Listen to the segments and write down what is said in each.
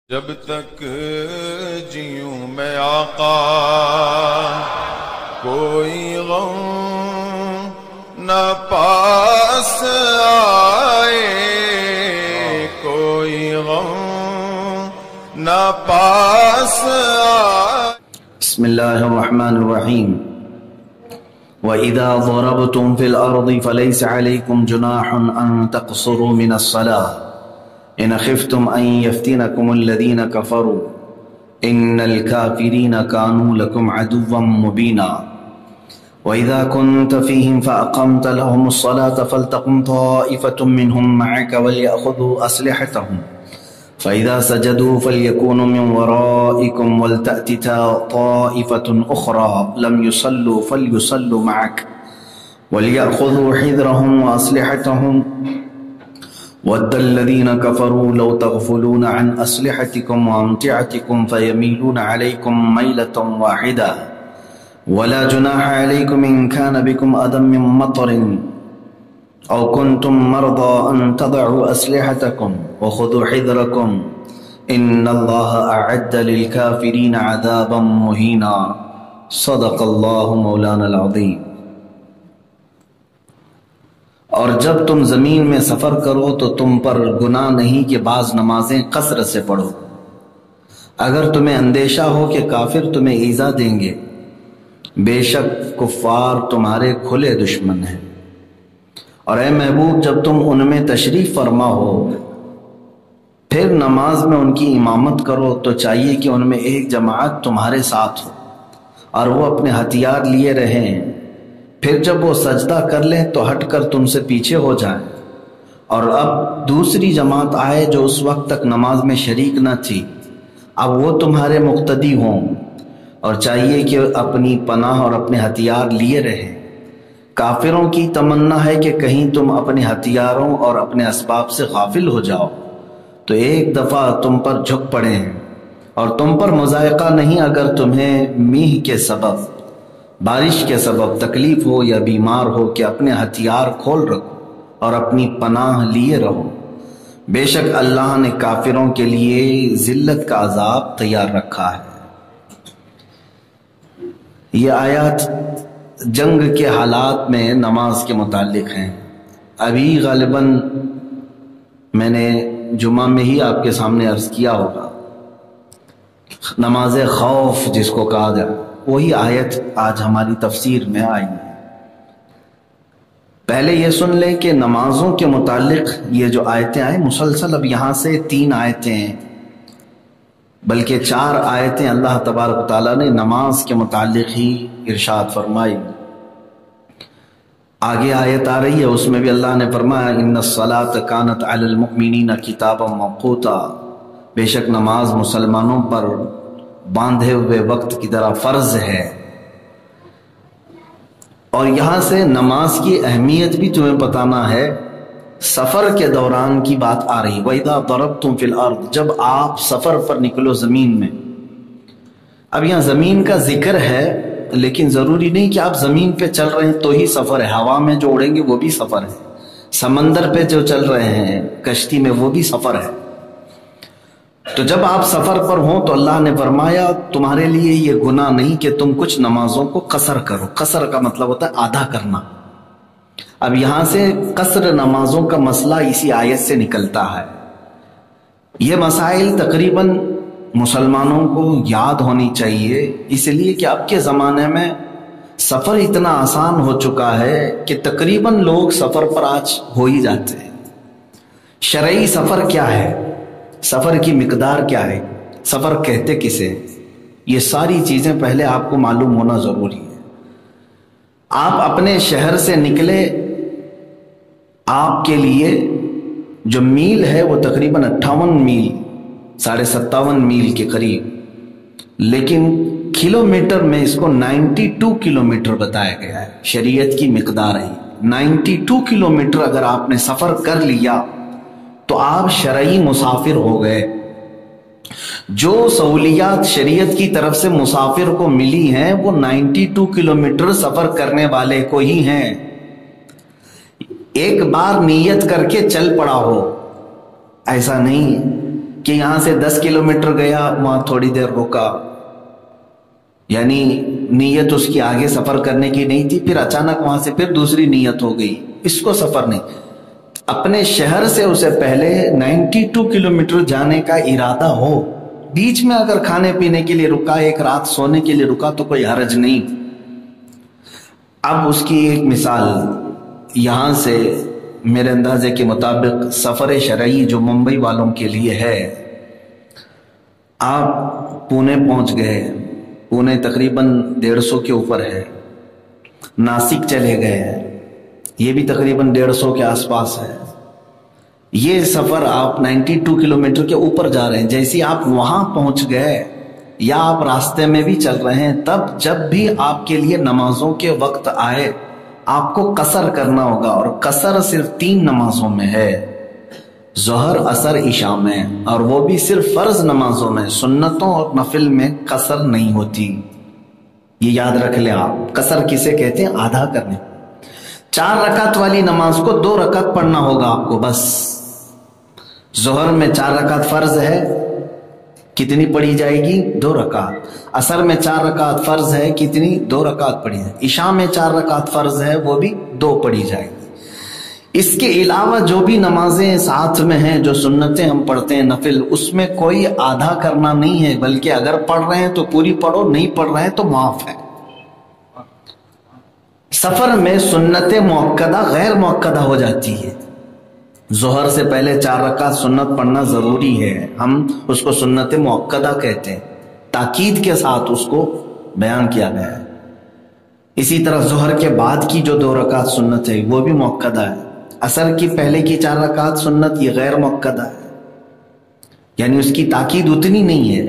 جب تک جیوں میں آقا کوئی غم نہ پاس آئے، کوئی غم نہ پاس آئے۔ بسم اللہ الرحمن الرحیم۔ وَإِذَا ضَرَبْتُمْ فِي الْأَرْضِ فَلَيْسَ عَلَيْكُمْ جُنَاحٌ أَن تَقْصُرُوا مِنَ الصَّلَاةِ إِنْ خِفْتُمْ أَن يَفْتِنَكُمُ الَّذِينَ كَفَرُوا إِنَّ الْكَافِرِينَ كَانُوا لَكُمْ عَدُوًّا مُّبِينًا وَإِذَا كُنْتَ فِيهِمْ فَأَقَمْتَ لَهُمُ الصَّلَاةَ فَلْتَقُمْ طَائِفَةٌ مِّنْهُمْ مَعَكَ وَلْيَأْخُذُوا أَسْلِحَتَهُمْ فَإِذَا سَجَدُوا فَلْيَكُونُوا مِنْ وَرَائِكُمْ وَلْتَأْتِ طَائِفَةٌ أُخْرَى لَمْ يُصَلُّوا فَلْيُصَلُّوا مَعَكَ وَلْيَأْخُذُوا حِذْرَهُمْ وَأَسْلِحَتَهُمْ وَدَّ الَّذِينَ كَفَرُوا لَوْ تَغْفُلُونَ عَنْ أَسْلِحَتِكُمْ وَأَمْتِعَتِكُمْ فَيَمِيلُونَ عَلَيْكُمْ مَيْلَةً وَاحِدَةً وَلَا جُنَاحَ عَلَيْكُمْ إِنْ كَانَ بِكُمْ أَذًى مِّن مَّطَرٍ أَوْ كُنْتُمْ مَرْضَىٰ أَن تَضَعُوا أَسْلِحَتَكُمْ وَخُذُوا حِذْرَكُمْ إِنَّ اللَّهَ أَعَدَّ لِلْكَافِرِينَ عَذَابًا مُّهِينًا صدق اللہ مولانا العظیم۔ اور جب تم زمین میں سفر کرو تو تم پر گناہ نہیں کہ بعض نمازیں قصر سے پڑھو، اگر تمہیں اندیشہ ہو کہ کافر تمہیں ایذا دیں گے، بے شک کفار تمہارے کھلے دشمن ہیں۔ اور اے محبوب، جب تم ان میں تشریف فرما ہو پھر نماز میں ان کی امامت کرو تو چاہیے کہ ان میں ایک جماعت تمہارے ساتھ ہو اور وہ اپنے ہتھیار لیے رہیں، پھر جب وہ سجدہ کر لیں تو ہٹ کر تم سے پیچھے ہو جائیں، اور اب دوسری جماعت آئے جو اس وقت تک نماز میں شریک نہ تھی، اب وہ تمہارے مقتدی ہوں، اور چاہیے کہ اپنی پناہ اور اپنے ہتھیار لیے رہیں۔ کافروں کی تمنا ہے کہ کہیں تم اپنے ہتھیاروں اور اپنے اسباب سے غافل ہو جاؤ تو ایک دفعہ تم پر جھک پڑیں، اور تم پر مضائقہ نہیں اگر تمہیں میہ کے سبب، بارش کے سبب تکلیف ہو یا بیمار ہو کہ اپنے ہتھیار کھول رکھو اور اپنی پناہ لیے رہو، بے شک اللہ نے کافروں کے لیے ذلت کا عذاب تیار رکھا ہے۔ یہ آیات جنگ کے حالات میں نماز کے متعلق ہیں۔ ابھی غالباً میں نے جمعہ میں ہی آپ کے سامنے عرض کیا ہوگا، نماز خوف جس کو کہا جائے، وہی آیت آج ہماری تفسیر میں آئی ہے۔ پہلے یہ سن لیں کہ نمازوں کے متعلق یہ جو آیتیں آئیں مسلسل، اب یہاں سے 3 آیتیں ہیں، بلکہ 4 آیتیں اللہ تبارک و تعالیٰ نے نماز کے متعلق ہی ارشاد فرمائی۔ آگے آیت آ رہی ہے، اس میں بھی اللہ نے فرمایا ان الصلاۃ کانت علی المؤمنین کتابا موقوتا، بے شک نماز مسلمانوں پر باندھے ہوئے وقت کی طرح فرض ہے۔ اور یہاں سے نماز کی اہمیت بھی تمہیں بتانا ہے۔ سفر کے دوران کی بات آ رہی، وَإِذَا ضَرَبْتُمْ فِي الْأَرْضِ، جب آپ سفر پر نکلو زمین میں۔ اب یہاں زمین کا ذکر ہے، لیکن ضروری نہیں کہ آپ زمین پہ چل رہے ہیں تو ہی سفر ہے، ہوا میں جو اڑیں گے وہ بھی سفر ہے، سمندر پہ جو چل رہے ہیں کشتی میں وہ بھی سفر ہے۔ تو جب آپ سفر پر ہوں تو اللہ نے فرمایا تمہارے لیے یہ گناہ نہیں کہ تم کچھ نمازوں کو قصر کرو۔ قصر کا مطلب ہوتا ہے آدھا کرنا۔ اب یہاں سے قصر نمازوں کا مسئلہ اسی آیت سے نکلتا ہے۔ یہ مسائل تقریباً مسلمانوں کو یاد ہونی چاہیے، اس لیے کہ اب کے زمانے میں سفر اتنا آسان ہو چکا ہے کہ تقریباً لوگ سفر پر آج ہو ہی جاتے ہیں۔ شرعی سفر کیا ہے، سفر کی مقدار کیا ہے، سفر کہتے کسے، یہ ساری چیزیں پہلے آپ کو معلوم ہونا ضروری ہے۔ آپ اپنے شہر سے نکلے، آپ کے لیے جو میل ہے وہ تقریباً 58 میل، 57.5 میل کے قریب، لیکن کلومیٹر میں اس کو 92 کلومیٹر بتایا گیا ہے، شریعت کی مقدار ہے 92 کلومیٹر۔ اگر آپ نے سفر کر لیا تو آپ شرعی مسافر ہو گئے۔ جو سہولیات شریعت کی طرف سے مسافر کو ملی ہیں وہ 92 کلومیٹر سفر کرنے والے کو ہی ہیں۔ ایک بار نیت کر کے چل پڑا ہو، ایسا نہیں کہ یہاں سے 10 کلومیٹر گیا، وہاں تھوڑی دیر رکا، یعنی نیت اس کی آگے سفر کرنے کی نہیں تھی، پھر اچانک وہاں سے پھر دوسری نیت ہو گئی، اس کو سفر نہیں۔ اپنے شہر سے اسے پہلے 92 کلومیٹر جانے کا ارادہ ہو، بیچ میں اگر کھانے پینے کے لیے رکا، ایک رات سونے کے لیے رکا تو کوئی حرج نہیں۔ اب اس کی ایک مثال یہاں سے میرے اندازے کے مطابق سفر شرعی جو ممبئی والوں کے لیے ہے، آپ پونے پہنچ گئے، پونے تقریباً 150 کے اوپر ہے، ناسک چلے گئے، یہ بھی تقریباً 150 کے آس پاس ہے، یہ سفر آپ 92 کلومیٹر کے اوپر جا رہے ہیں۔ جیسے آپ وہاں پہنچ گئے یا آپ راستے میں بھی چل رہے ہیں، تب جب بھی آپ کے لیے نمازوں کے وقت آئے آپ کو قصر کرنا ہوگا، اور قصر صرف 3 نمازوں میں ہے، ظہر، عصر، عشاء میں، اور وہ بھی صرف فرض نمازوں میں، سنتوں اور نفل میں قصر نہیں ہوتی، یہ یاد رکھ لیں آپ۔ قصر کسے کہتے ہیں؟ آدھا کرنے۔ 4 رکعت والی نماز کو 2 رکعت پڑھنا ہوگا آپ کو بس۔ ظہر میں 4 رکعت فرض ہے، کتنی پڑھی جائے گی؟ 2 رکعت۔ عصر میں 4 رکعت فرض ہے، کتنی؟ 2 رکعت پڑھی جائے گی۔ عشاء میں 4 رکعت فرض ہے، وہ بھی 2 پڑھی جائے گی۔ اس کے علاوہ جو بھی نمازیں ساتھ میں ہیں، جو سنتیں ہم پڑھتے ہیں نفل، اس میں کوئی آدھا کرنا نہیں ہے، بلکہ اگر پڑھ رہے ہیں تو پوری پڑھو، نہیں پڑھ رہے ہیں تو معاف ہے۔ سفر میں سنت مؤکدہ غیر مؤکدہ ہو جاتی ہے۔ ظہر سے پہلے 4 رکعت سنت پڑھنا ضروری ہے، ہم اس کو سنت مؤکدہ کہتے ہیں، تاکید کے ساتھ اس کو بیان کیا گیا ہے۔ اسی طرح ظہر کے بعد کی جو 2 رکعت سنت ہے وہ بھی مؤکدہ ہے۔ عصر کی پہلے کی 4 رکعت سنت یہ غیر مؤکدہ ہے، یعنی اس کی تاکید اتنی نہیں ہے۔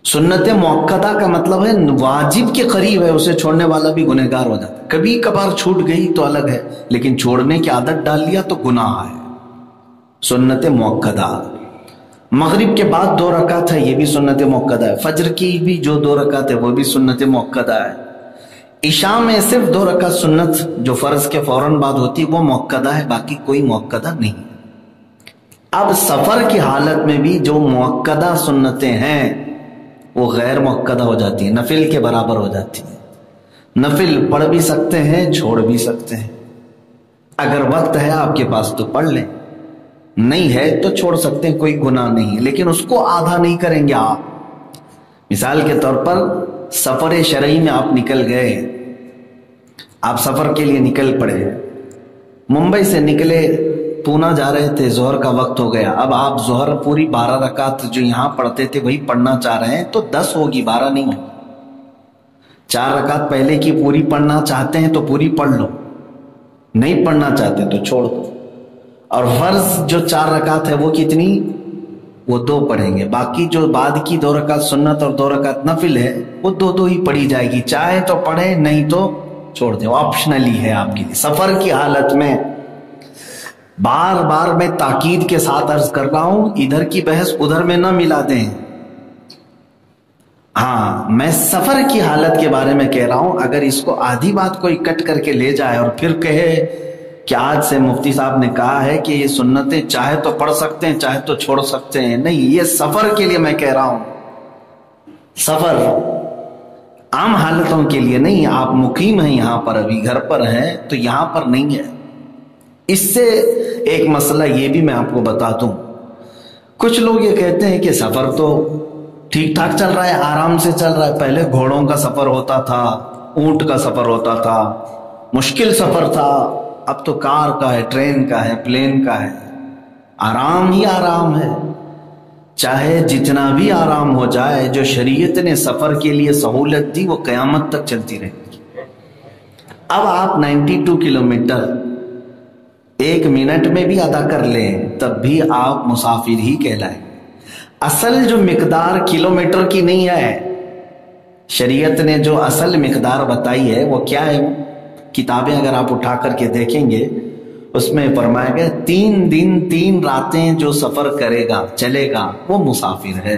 سنت مؤکدہ کا مطلب ہے واجب کے قریب ہے، اسے چھوڑنے والا بھی گنہگار ہو جاتا ہے۔ کبھی کبھار چھوٹ گئی تو الگ ہے، لیکن چھوڑنے کی عادت ڈال لیا تو گناہ ہے۔ سنت مؤکدہ۔ مغرب کے بعد 2 رکعت ہے، یہ بھی سنت مؤکدہ ہے۔ فجر کی بھی جو 2 رکعت ہے وہ بھی سنت مؤکدہ ہے۔ عشاء میں صرف 2 رکعت سنت جو فرض کے فوراً بعد ہوتی وہ مؤکدہ ہے، باقی کوئی مؤکدہ نہیں۔ اب سفر کی حالت میں بھی جو مؤکدہ سنتیں ہیں وہ غیر مؤکدہ ہو جاتی ہیں، نفل کے برابر ہو جاتی ہیں۔ نفل پڑھ بھی سکتے ہیں، چھوڑ بھی سکتے ہیں، اگر وقت ہے آپ کے پاس تو پڑھ لیں، نہیں ہے تو چھوڑ سکتے ہیں، کوئی گناہ نہیں ہے، لیکن اس کو آدھا نہیں کریں گے آپ۔ مثال کے طور پر سفر شرعی میں آپ نکل گئے، آپ سفر کے لیے نکل پڑے، ممبئی سے نکلے، پونا جا رہے تھے، ظہر کا وقت ہو گیا، اب آپ ظہر پوری 12 رکعت جو یہاں پڑھتے تھے وہی پڑھنا چاہ رہے ہیں تو 10 ہوگی، 12 نہیں ہوگی۔ 4 رکعت پہلے کی پوری پڑھنا چاہتے ہیں تو پوری پڑھ لو، نہیں پڑھنا چاہتے تو چھوڑ دو۔ اور فرض جو 4 رکعت ہے وہ کتنی؟ وہ 2 پڑھیں گے، باقی جو بعد کی 2 رکعت سنت اور 2 رکعت نفل ہے وہ 2 ہی پڑھی جائے گی، چاہے تو پڑھیں نہیں تو چھوڑ دیں، آپشنلی ہے آپ کے لیے۔ سفر کی حالت میں بار بار میں تاکید کے ساتھ عرض کر رہا ہوں، ادھر کی بحث ادھر میں نہ ملا دیں۔ ہاں، میں سفر کی حالت کے بارے میں کہہ رہا ہوں، اگر اس کو آدھی بات کوئی کٹ کر کے لے جائے اور پھر کہے کہ آج سے مفتی صاحب نے کہا ہے کہ یہ سنتیں چاہے تو پڑھ سکتے ہیں چاہے تو چھوڑ سکتے ہیں، نہیں، یہ سفر کے لیے میں کہہ رہا ہوں، سفر عام حالتوں کے لیے نہیں۔ آپ مقیم ہیں یہاں پر، ابھی گھر پر ہیں تو یہاں پر نہیں ہے۔ اس سے ایک مسئلہ یہ بھی میں آپ کو بتا دوں، کچھ لوگ یہ کہتے ہیں کہ سفر تو ٹھیک ٹھاک چل رہا ہے، آرام سے چل رہا ہے، پہلے گھوڑوں کا سفر ہوتا تھا، اونٹ کا سفر ہوتا تھا، مشکل سفر تھا، اب تو کار کا ہے، ٹرین کا ہے، پلین کا ہے، آرام ہی آرام ہے۔ چاہے جتنا بھی آرام ہو جائے، جو شریعت نے سفر کے لیے سہولت دی وہ قیامت تک چلتی رہے گی۔ اب آپ 92 کلومیٹر 1 منٹ میں بھی ادا کر لیں تب بھی آپ مسافر ہی کہلائیں۔ اصل جو مقدار کلومیٹر کی نہیں ہے، شریعت نے جو اصل مقدار بتائی ہے وہ کیا ہے؟ کتابیں اگر آپ اٹھا کر کے دیکھیں گے اس میں فرمایا گیا 3 دن 3 راتیں جو سفر کرے گا چلے گا وہ مسافر ہے۔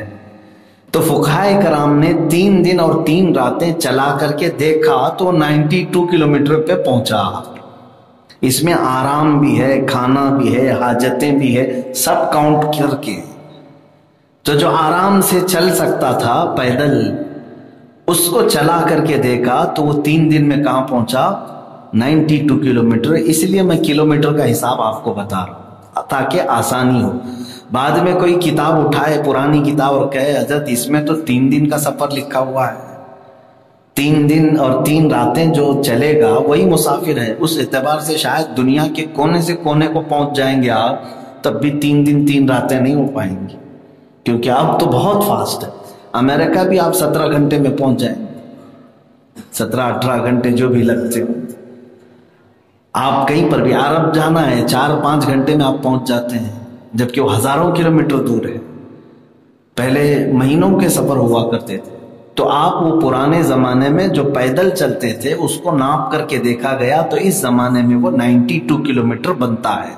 تو فقہائے کرام نے 3 دن اور 3 راتیں چلا کر کے دیکھا تو 92 کلومیٹر پہ پہنچا۔ اس میں آرام بھی ہے، کھانا بھی ہے، حاجتیں بھی ہے، سب کاؤنٹ کر کے تو جو آرام سے چل سکتا تھا پیدل، اس کو چلا کر کے دیکھا تو وہ 3 دن میں کہاں پہنچا؟ 92 کلومیٹر۔ اس لیے میں کلومیٹر کا حساب آپ کو بتا رہا ہوں تاکہ آسانی ہو۔ بعد میں کوئی کتاب اٹھائے، پرانی کتاب، اور کہے حضرت اس میں تو 3 دن کا سفر لکھا ہوا ہے، 3 دن اور 3 راتیں جو چلے گا وہی مسافر ہے۔ اس اعتبار سے شاید دنیا کے کونے سے کونے کو پہنچ جائیں گے آپ، تب بھی 3 دن 3 راتیں نہیں ہو پائیں گی، کیونکہ اب تو بہت فاسٹ ہے۔ امریکہ بھی آپ 17 گھنٹے میں پہنچ جائیں، 17-18 گھنٹے جو بھی لگتے ہو۔ آپ کہیں پر بھی عرب جانا ہے 4-5 گھنٹے میں آپ پہنچ جاتے ہیں، جبکہ وہ ہزاروں کلومیٹر دور ہے۔ پہلے مہینوں کے سفر ہوا کرتے تھے۔ تو آپ وہ پرانے زمانے میں جو پیدل چلتے تھے اس کو ناپ کر کے دیکھا گیا تو اس زمانے میں وہ 92 کلومیٹر بنتا ہے۔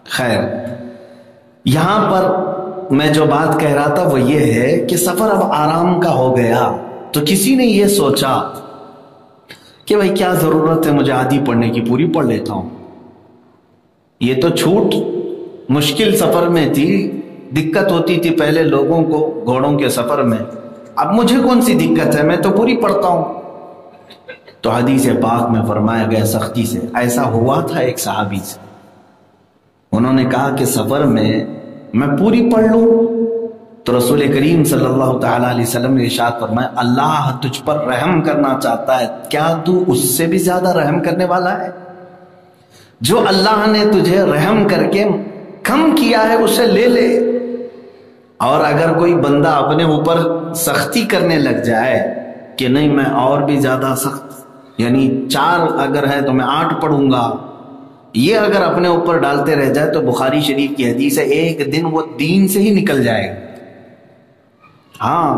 خیر، یہاں پر میں جو بات کہہ رہا تھا وہ یہ ہے کہ سفر اب آرام کا ہو گیا تو کسی نے یہ سوچا کہ بھائی کیا ضرورت ہے مجھے آدھی پڑھنے کی، پوری پڑھ لیتا ہوں۔ یہ تو چھوٹ مشکل سفر میں تھی، دقت ہوتی تھی پہلے لوگوں کو گھوڑوں کے سفر میں، اب مجھے کون سی دقت ہے، میں تو پوری پڑھتا ہوں۔ تو حدیث پاک میں فرمایا گیا سختی سے، ایسا ہوا تھا ایک صحابی سے، انہوں نے کہا کہ سفر میں پوری پڑھ لوں، تو رسول کریم صلی اللہ تعالی علیہ وسلم نے ارشاد فرمایا اللہ تجھ پر رحم کرنا چاہتا ہے، کیا تو اس سے بھی زیادہ رحم کرنے والا ہے؟ جو اللہ نے تجھے رحم کر کے کم کیا ہے اسے لے لے۔ اور اگر کوئی بندہ اپنے اوپر سختی کرنے لگ جائے کہ نہیں میں اور بھی زیادہ سخت، یعنی 4 اگر ہے تو میں 8 پڑھوں گا، یہ اگر اپنے اوپر ڈالتے رہ جائے تو بخاری شریف کی حدیث ہے ایک دن وہ دین سے ہی نکل جائے گا۔ ہاں،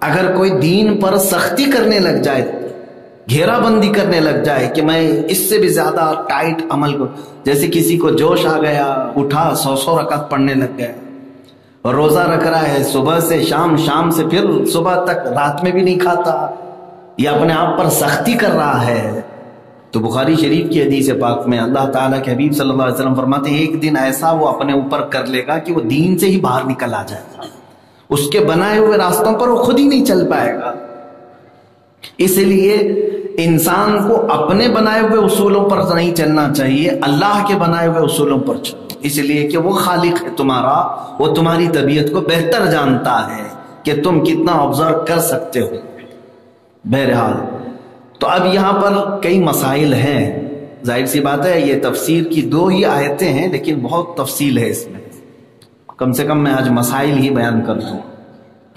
اگر کوئی دین پر سختی کرنے لگ جائے، گھیرا بندی کرنے لگ جائے کہ میں اس سے بھی زیادہ ٹائٹ عمل کو، جیسے کسی کو جوش آ گیا، اٹھا 100 رکعت پڑھنے لگ گئے، اور روزہ رکھ رہا ہے صبح سے شام، شام سے پھر صبح تک، رات میں بھی نہیں کھاتا، یا اپنے آپ پر سختی کر رہا ہے، تو بخاری شریف کی حدیث پاک میں اللہ تعالیٰ کے حبیب صلی اللہ علیہ وسلم فرماتے ہیں ایک دن ایسا وہ اپنے اوپر کر لے گا کہ وہ دین سے ہی باہر نکل آ جائے گا، اس کے بنائے ہوئے راستوں پر وہ خود ہی نہیں چل پائے گا۔ اس لیے انسان کو اپنے بنائے ہوئے اصولوں پر نہیں چلنا چاہیے، اللہ کے بنائے ہوئے اصولوں پر چلو، اس لیے کہ وہ خالق ہے تمہارا، وہ تمہاری طبیعت کو بہتر جانتا ہے کہ تم کتنا آبزرو کر سکتے ہو۔ بہرحال تو اب یہاں پر کئی مسائل ہیں، ظاہر سی بات ہے یہ تفسیر کی 2 ہی آیتیں ہیں لیکن بہت تفصیل ہے اس میں، کم سے کم میں آج مسائل ہی بیان کر دوں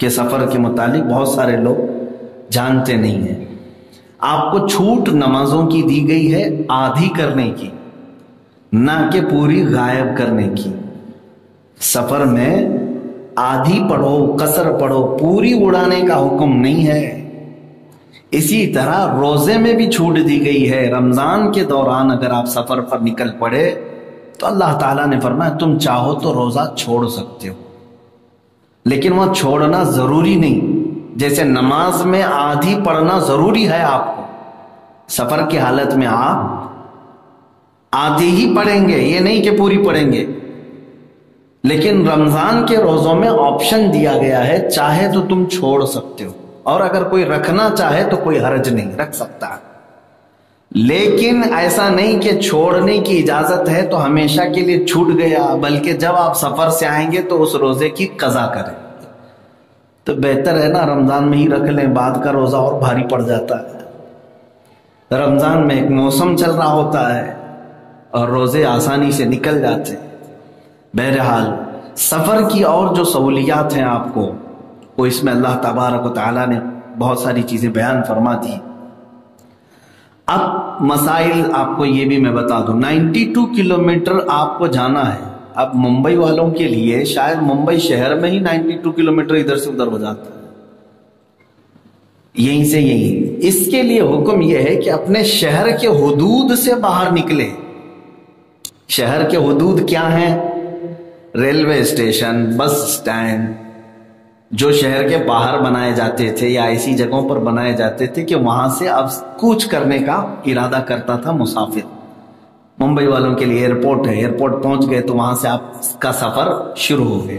کہ سفر کے متعلق بہت سارے لوگ جانتے نہیں ہیں۔ آپ کو چھوٹ نمازوں کی دی گئی ہے آدھی کرنے کی، نہ کہ پوری غائب کرنے کی۔ سفر میں آدھی پڑھو، قصر پڑھو، پوری اڑانے کا حکم نہیں ہے۔ اسی طرح روزے میں بھی چھوٹ دی گئی ہے، رمضان کے دوران اگر آپ سفر پر نکل پڑے تو اللہ تعالیٰ نے فرمایا تم چاہو تو روزہ چھوڑ سکتے ہو، لیکن وہ چھوڑنا ضروری نہیں۔ جیسے نماز میں آدھی پڑھنا ضروری ہے آپ کو، سفر کی حالت میں آپ آدھی ہی پڑھیں گے، یہ نہیں کہ پوری پڑھیں گے، لیکن رمضان کے روزوں میں آپشن دیا گیا ہے چاہے تو تم چھوڑ سکتے ہو، اور اگر کوئی رکھنا چاہے تو کوئی حرج نہیں، رکھ سکتا ہے، لیکن ایسا نہیں کہ چھوڑنے کی اجازت ہے تو ہمیشہ کے لیے چھوٹ گیا، بلکہ جب آپ سفر سے آئیں گے تو اس روزے کی قضا کریں۔ تو بہتر ہے نا رمضان میں ہی رکھ لیں، بعد کا روزہ اور بھاری پڑ جاتا ہے۔ رمضان میں ایک موسم چل رہا ہوتا ہے اور روزے آسانی سے نکل جاتے ہیں۔ بہرحال سفر کی اور جو سہولیات ہیں آپ کو، وہ اس میں اللہ تبارک و تعالیٰ نے بہت ساری چیزیں بیان فرما دی۔ اب مسائل آپ کو یہ بھی میں بتا دوں، 92 کلومیٹر آپ کو جانا ہے۔ اب ممبئی والوں کے لیے شاید ممبئی شہر میں ہی 92 کلومیٹر ادھر سے ادھر ہو جاتا ہے، یہیں سے یہیں۔ اس کے لیے حکم یہ ہے کہ اپنے شہر کے حدود سے باہر نکلے۔ شہر کے حدود کیا ہیں؟ ریلوے اسٹیشن، بس اسٹینڈ، جو شہر کے باہر بنائے جاتے تھے یا ایسی جگہوں پر بنائے جاتے تھے کہ وہاں سے اب کوچ کرنے کا ارادہ کرتا تھا مسافر۔ ممبئی والوں کے لیے ایئرپورٹ ہے، ایئرپورٹ پہنچ گئے تو وہاں سے آپ کا سفر شروع ہو گئے۔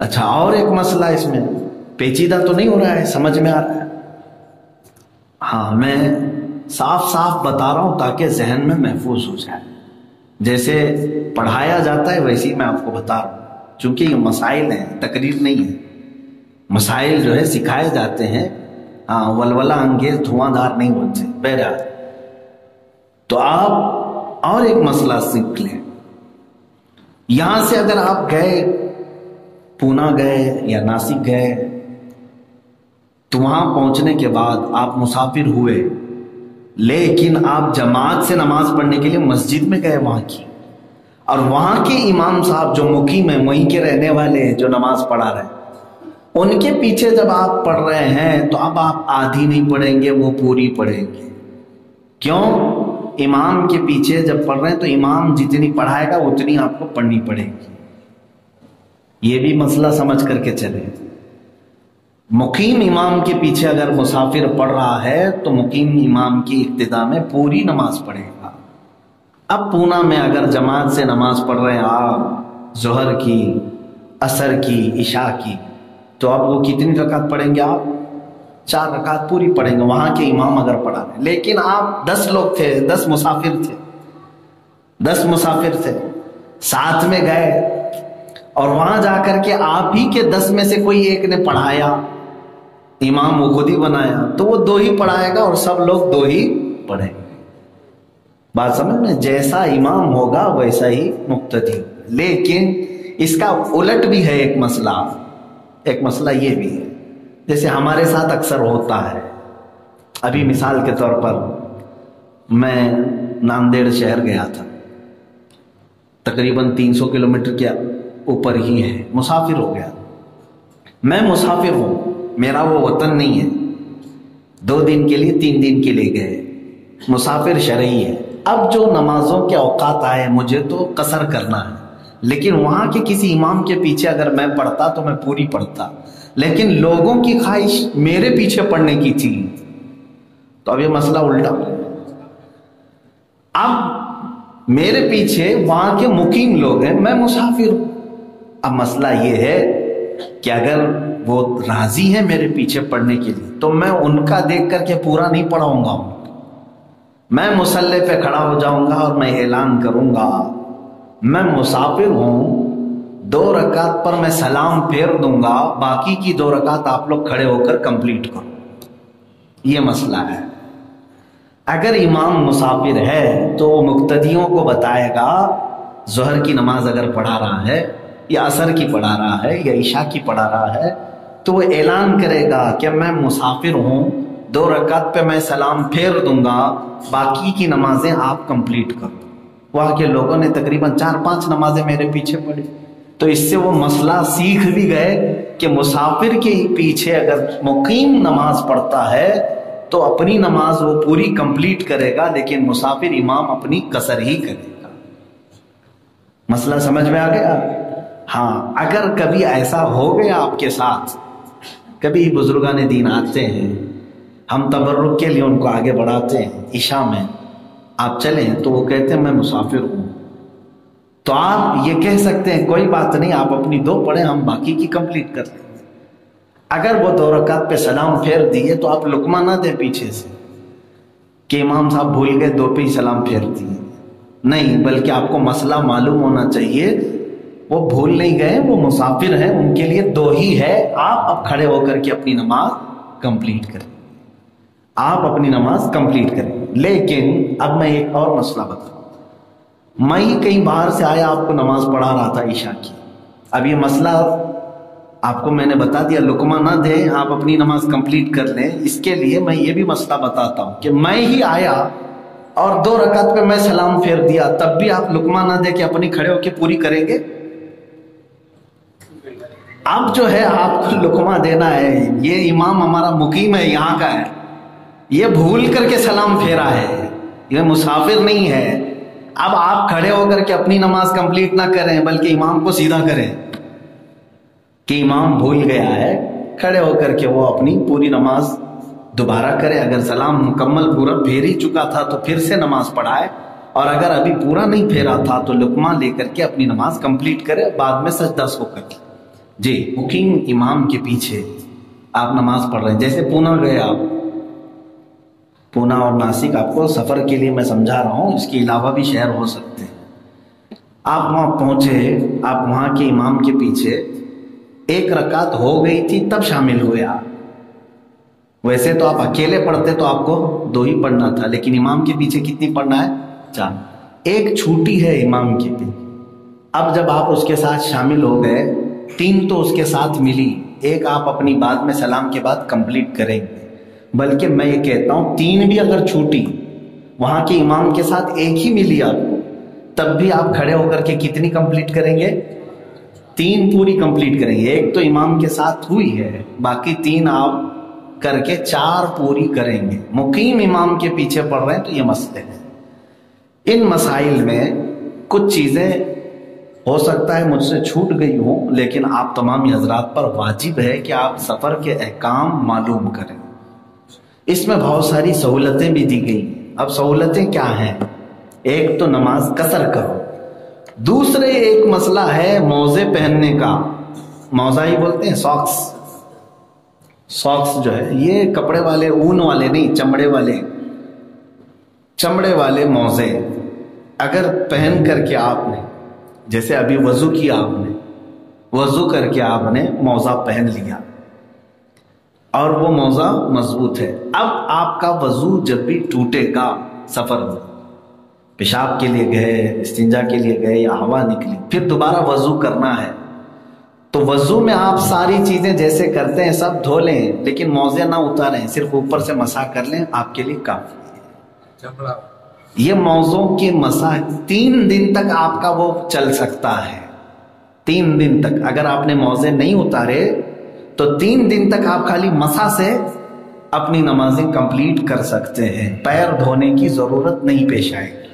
اچھا اور ایک مسئلہ اس میں پیچیدہ تو نہیں ہو رہا ہے، سمجھ میں آ رہا ہے؟ ہاں میں صاف صاف بتا رہا ہوں تاکہ ذہن میں محفوظ ہو جائے، جیسے پڑھایا جاتا ہے ویسے ہی میں آپ کو بتا رہا ہوں، چونکہ یہ مسائل ہیں، تقریر نہیں ہے، مسائل جو ہے سکھائے جاتے ہیں، ہاں ولولہ انگیز دھواں دھار نہیں ہوتے۔ بہرحال تو آپ اور ایک مسئلہ سیکھ لیں، یہاں سے اگر آپ گئے پونا گئے یا ناسک گئے تو وہاں پہنچنے کے بعد آپ مسافر ہوئے، لیکن آپ جماعت سے نماز پڑھنے کے لیے مسجد میں گئے وہاں کی، اور وہاں کے امام صاحب جو مقیم ہیں، وہیں کے رہنے والے ہیں جو نماز پڑھا رہے ہیں، ان کے پیچھے جب آپ پڑھ رہے ہیں تو اب آپ آدھی نہیں پڑھیں گے، وہ پوری پڑھیں گے۔ کیوں؟ امام کے پیچھے جب پڑھ رہے ہیں تو امام جتنی پڑھائے گا اتنی آپ کو پڑھنی پڑے گی۔ یہ بھی مسئلہ سمجھ کر کے چلے، مقیم امام کے پیچھے اگر مسافر پڑھ رہا ہے تو مقیم امام کی ابتدا میں پوری نماز پڑھے گا۔ اب پونا میں اگر جماعت سے نماز پڑھ رہے ہیں آپ، ظہر کی، عصر کی، عشاء کی، تو اب وہ کتنی رکعت پڑھیں گے آپ؟ 4 رکعت پوری پڑھیں گے، وہاں کے امام اگر پڑھا رہے ہیں۔ لیکن آپ 10 لوگ تھے، 10 مسافر تھے، 10 مسافر تھے، ساتھ میں گئے اور وہاں جا کر کے آپ ہی کے 10 میں سے کوئی ایک نے پڑھایا، امام وہ خود ہی بنایا، تو وہ 2 ہی پڑھائے گا اور سب لوگ 2 ہی پڑھیں گے۔ بات سمجھ میں؟ جیسا امام ہوگا ویسا ہی مقتدی ہوگا۔ لیکن اس کا الٹ بھی ہے ایک مسئلہ یہ بھی ہے، جیسے ہمارے ساتھ اکثر ہوتا ہے۔ ابھی مثال کے طور پر میں ناندیڑ شہر گیا تھا، تقریباً 300 کلومیٹر کے اوپر ہی ہے، مسافر ہو گیا۔ میں مسافر ہوں، میرا وہ وطن نہیں ہے، 2 دن کے لیے 3 دن کے لیے گئے، مسافر شرعی ہے۔ اب جو نمازوں کے اوقات آئے مجھے تو قصر کرنا ہے، لیکن وہاں کے کسی امام کے پیچھے اگر میں پڑھتا تو میں پوری پڑھتا، لیکن لوگوں کی خواہش میرے پیچھے پڑھنے کی تھی، تو اب یہ مسئلہ الٹا۔ اب میرے پیچھے وہاں کے مقیم لوگ ہیں، میں مسافر ہوں۔ اب مسئلہ یہ ہے کہ اگر وہ راضی ہیں میرے پیچھے پڑھنے کے لیے تو میں ان کا دیکھ کر کے پورا نہیں پڑھاؤں گا، میں مصلی پہ کھڑا ہو جاؤں گا اور میں اعلان کروں گا میں مسافر ہوں، 2 رکعت پر میں سلام پھیر دوں گا، باقی کی 2 رکعت آپ لوگ کھڑے ہو کر کمپلیٹ کرو۔ یہ مسئلہ ہے۔ اگر امام مسافر ہے تو وہ مقتدیوں کو بتائے گا، ظہر کی نماز اگر پڑھا رہا ہے یا عصر کی پڑھا رہا ہے یا عشاء کی پڑھا رہا ہے تو وہ اعلان کرے گا کہ میں مسافر ہوں، 2 رکعت پہ میں سلام پھیر دوں گا، باقی کی نمازیں آپ کمپلیٹ کرو۔ وہاں کے لوگوں نے تقریباً 4-5 نمازیں میرے پیچھے پڑھی، تو اس سے وہ مسئلہ سیکھ بھی گئے کہ مسافر کے پیچھے اگر مقیم نماز پڑھتا ہے تو اپنی نماز وہ پوری کمپلیٹ کرے گا، لیکن مسافر امام اپنی قصر ہی کرے گا۔ مسئلہ سمجھ میں آ گیا؟ ہاں، اگر کبھی ایسا ہو گیا آپ کے ساتھ، کبھی بزرگان دین آتے ہیں، ہم تبرک کے لیے ان کو آگے بڑھاتے ہیں، عشاء میں آپ چلیں تو وہ کہتے ہیں میں مسافر ہوں، تو آپ یہ کہہ سکتے ہیں کوئی بات نہیں، آپ اپنی 2 پڑھیں، ہم باقی کی کمپلیٹ کر لیں گے۔ اگر وہ 2 رکعت پہ سلام پھیر دیے تو آپ لقمہ نہ دیں پیچھے سے کہ امام صاحب بھول گئے 2 پہ ہی سلام پھیر دیے، نہیں، بلکہ آپ کو مسئلہ معلوم ہونا چاہیے، وہ بھول نہیں گئے، وہ مسافر ہیں، ان کے لیے 2 ہی ہے، آپ اب کھڑے ہو کر کے اپنی نماز کمپلیٹ کریں، آپ اپنی نماز کمپلیٹ کریں۔ لیکن اب میں ایک اور مسئلہ بتاؤں، میں ہی کہیں باہر سے آیا، آپ کو نماز پڑھا رہا تھا عشاء کی، اب یہ مسئلہ آپ کو میں نے بتا دیا، لقمہ نہ دیں، آپ اپنی نماز کمپلیٹ کر لیں۔ اس کے لیے میں یہ بھی مسئلہ بتاتا ہوں کہ میں ہی آیا اور 2 رکعت پہ میں سلام پھیر دیا، تب بھی آپ لقمہ نہ دے کے اپنی کھڑے ہو کے پوری کریں گے؟ اب جو ہے آپ کو لقمہ دینا ہے، یہ امام ہمارا مقیم ہے، یہاں کا ہے، یہ بھول کر کے سلام پھیرا ہے، یہ مسافر نہیں ہے۔ اب آپ کھڑے ہو کر کے اپنی نماز کمپلیٹ نہ کریں بلکہ امام کو سیدھا کریں کہ امام بھول گیا ہے، کھڑے ہو کر کے وہ اپنی پوری نماز دوبارہ کرے، اگر سلام مکمل پورا پھیر ہی چکا تھا تو پھر سے نماز پڑھائے، اور اگر ابھی پورا نہیں پھیرا تھا تو لقمہ لے کر کے اپنی نماز کمپلیٹ کرے، بعد میں سجدہ سو کر۔ جی مقیم امام کے پیچھے آپ نماز پڑھ رہے ہیں، جیسے پونا گئے آپ، پونا اور ناسک آپ کو سفر کے لیے میں سمجھا رہا ہوں، اس کے علاوہ بھی شہر ہو سکتے ہیں۔ آپ وہاں پہنچے، آپ وہاں کے امام کے پیچھے، ایک رکعت ہو گئی تھی تب شامل ہوئے آپ۔ ویسے تو آپ اکیلے پڑھتے تو آپ کو 2 ہی پڑھنا تھا، لیکن امام کے پیچھے کتنی پڑھنا ہے؟ 4۔ ایک چھوٹی ہے امام کے پیچھے، اب جب آپ اس کے ساتھ شامل ہو گئے، 3 تو اس کے ساتھ ملی، ایک آپ اپنی بات میں سلام کے بعد کمپلیٹ کریں گے، بلکہ میں یہ کہتا ہوں 3 بھی اگر چھوٹی وہاں کے امام کے ساتھ ایک ہی ملی آپ کو، تب بھی آپ کھڑے ہو کر کے کتنی کمپلیٹ کریں گے؟ 3 پوری کمپلیٹ کریں گے۔ ایک تو امام کے ساتھ ہوئی ہے، باقی 3 آپ کر کے 4 پوری کریں گے۔ مقیم امام کے پیچھے پڑھ رہے ہیں تو یہ مسئلے ہیں۔ ان مسائل میں کچھ چیزیں ہو سکتا ہے مجھ سے چھوٹ گئی ہوں، لیکن آپ تمام حضرات پر واجب ہے کہ آپ سفر کے احکام معلوم کریں۔ اس میں بہت ساری سہولتیں بھی دی گئی۔ اب سہولتیں کیا ہیں؟ ایک تو نماز قصر کرو، دوسرے ایک مسئلہ ہے موزے پہننے کا، موزہ ہی بولتے ہیں، ساکس جو ہے، یہ کپڑے والے اون والے نہیں، چمڑے والے موزے اگر پہن کر کے آپ نے، جیسے ابھی وضو کیا آپ نے، وضو کر کے آپ نے موزہ پہن لیا اور وہ موزہ مضبوط ہے، اب آپ کا وضو جب بھی ٹوٹے گا، سفر میں پیشاب کے لیے گئے، استنجا کے لیے گئے یا ہوا نکلی، پھر دوبارہ وضو کرنا ہے، تو وضو میں آپ ساری چیزیں جیسے کرتے ہیں سب دھو لیں، لیکن موزے نہ اتاریں، صرف اوپر سے مسح کر لیں، آپ کے لیے کافی ہے۔ یہ موزوں کی مسح 3 دن تک آپ کا وہ چل سکتا ہے، 3 دن تک۔ اگر آپ نے موزے نہیں اتارے تو 3 دن تک آپ خالی مسح سے اپنی نمازیں کمپلیٹ کر سکتے ہیں، پیر دھونے کی ضرورت نہیں پیش آئے گی۔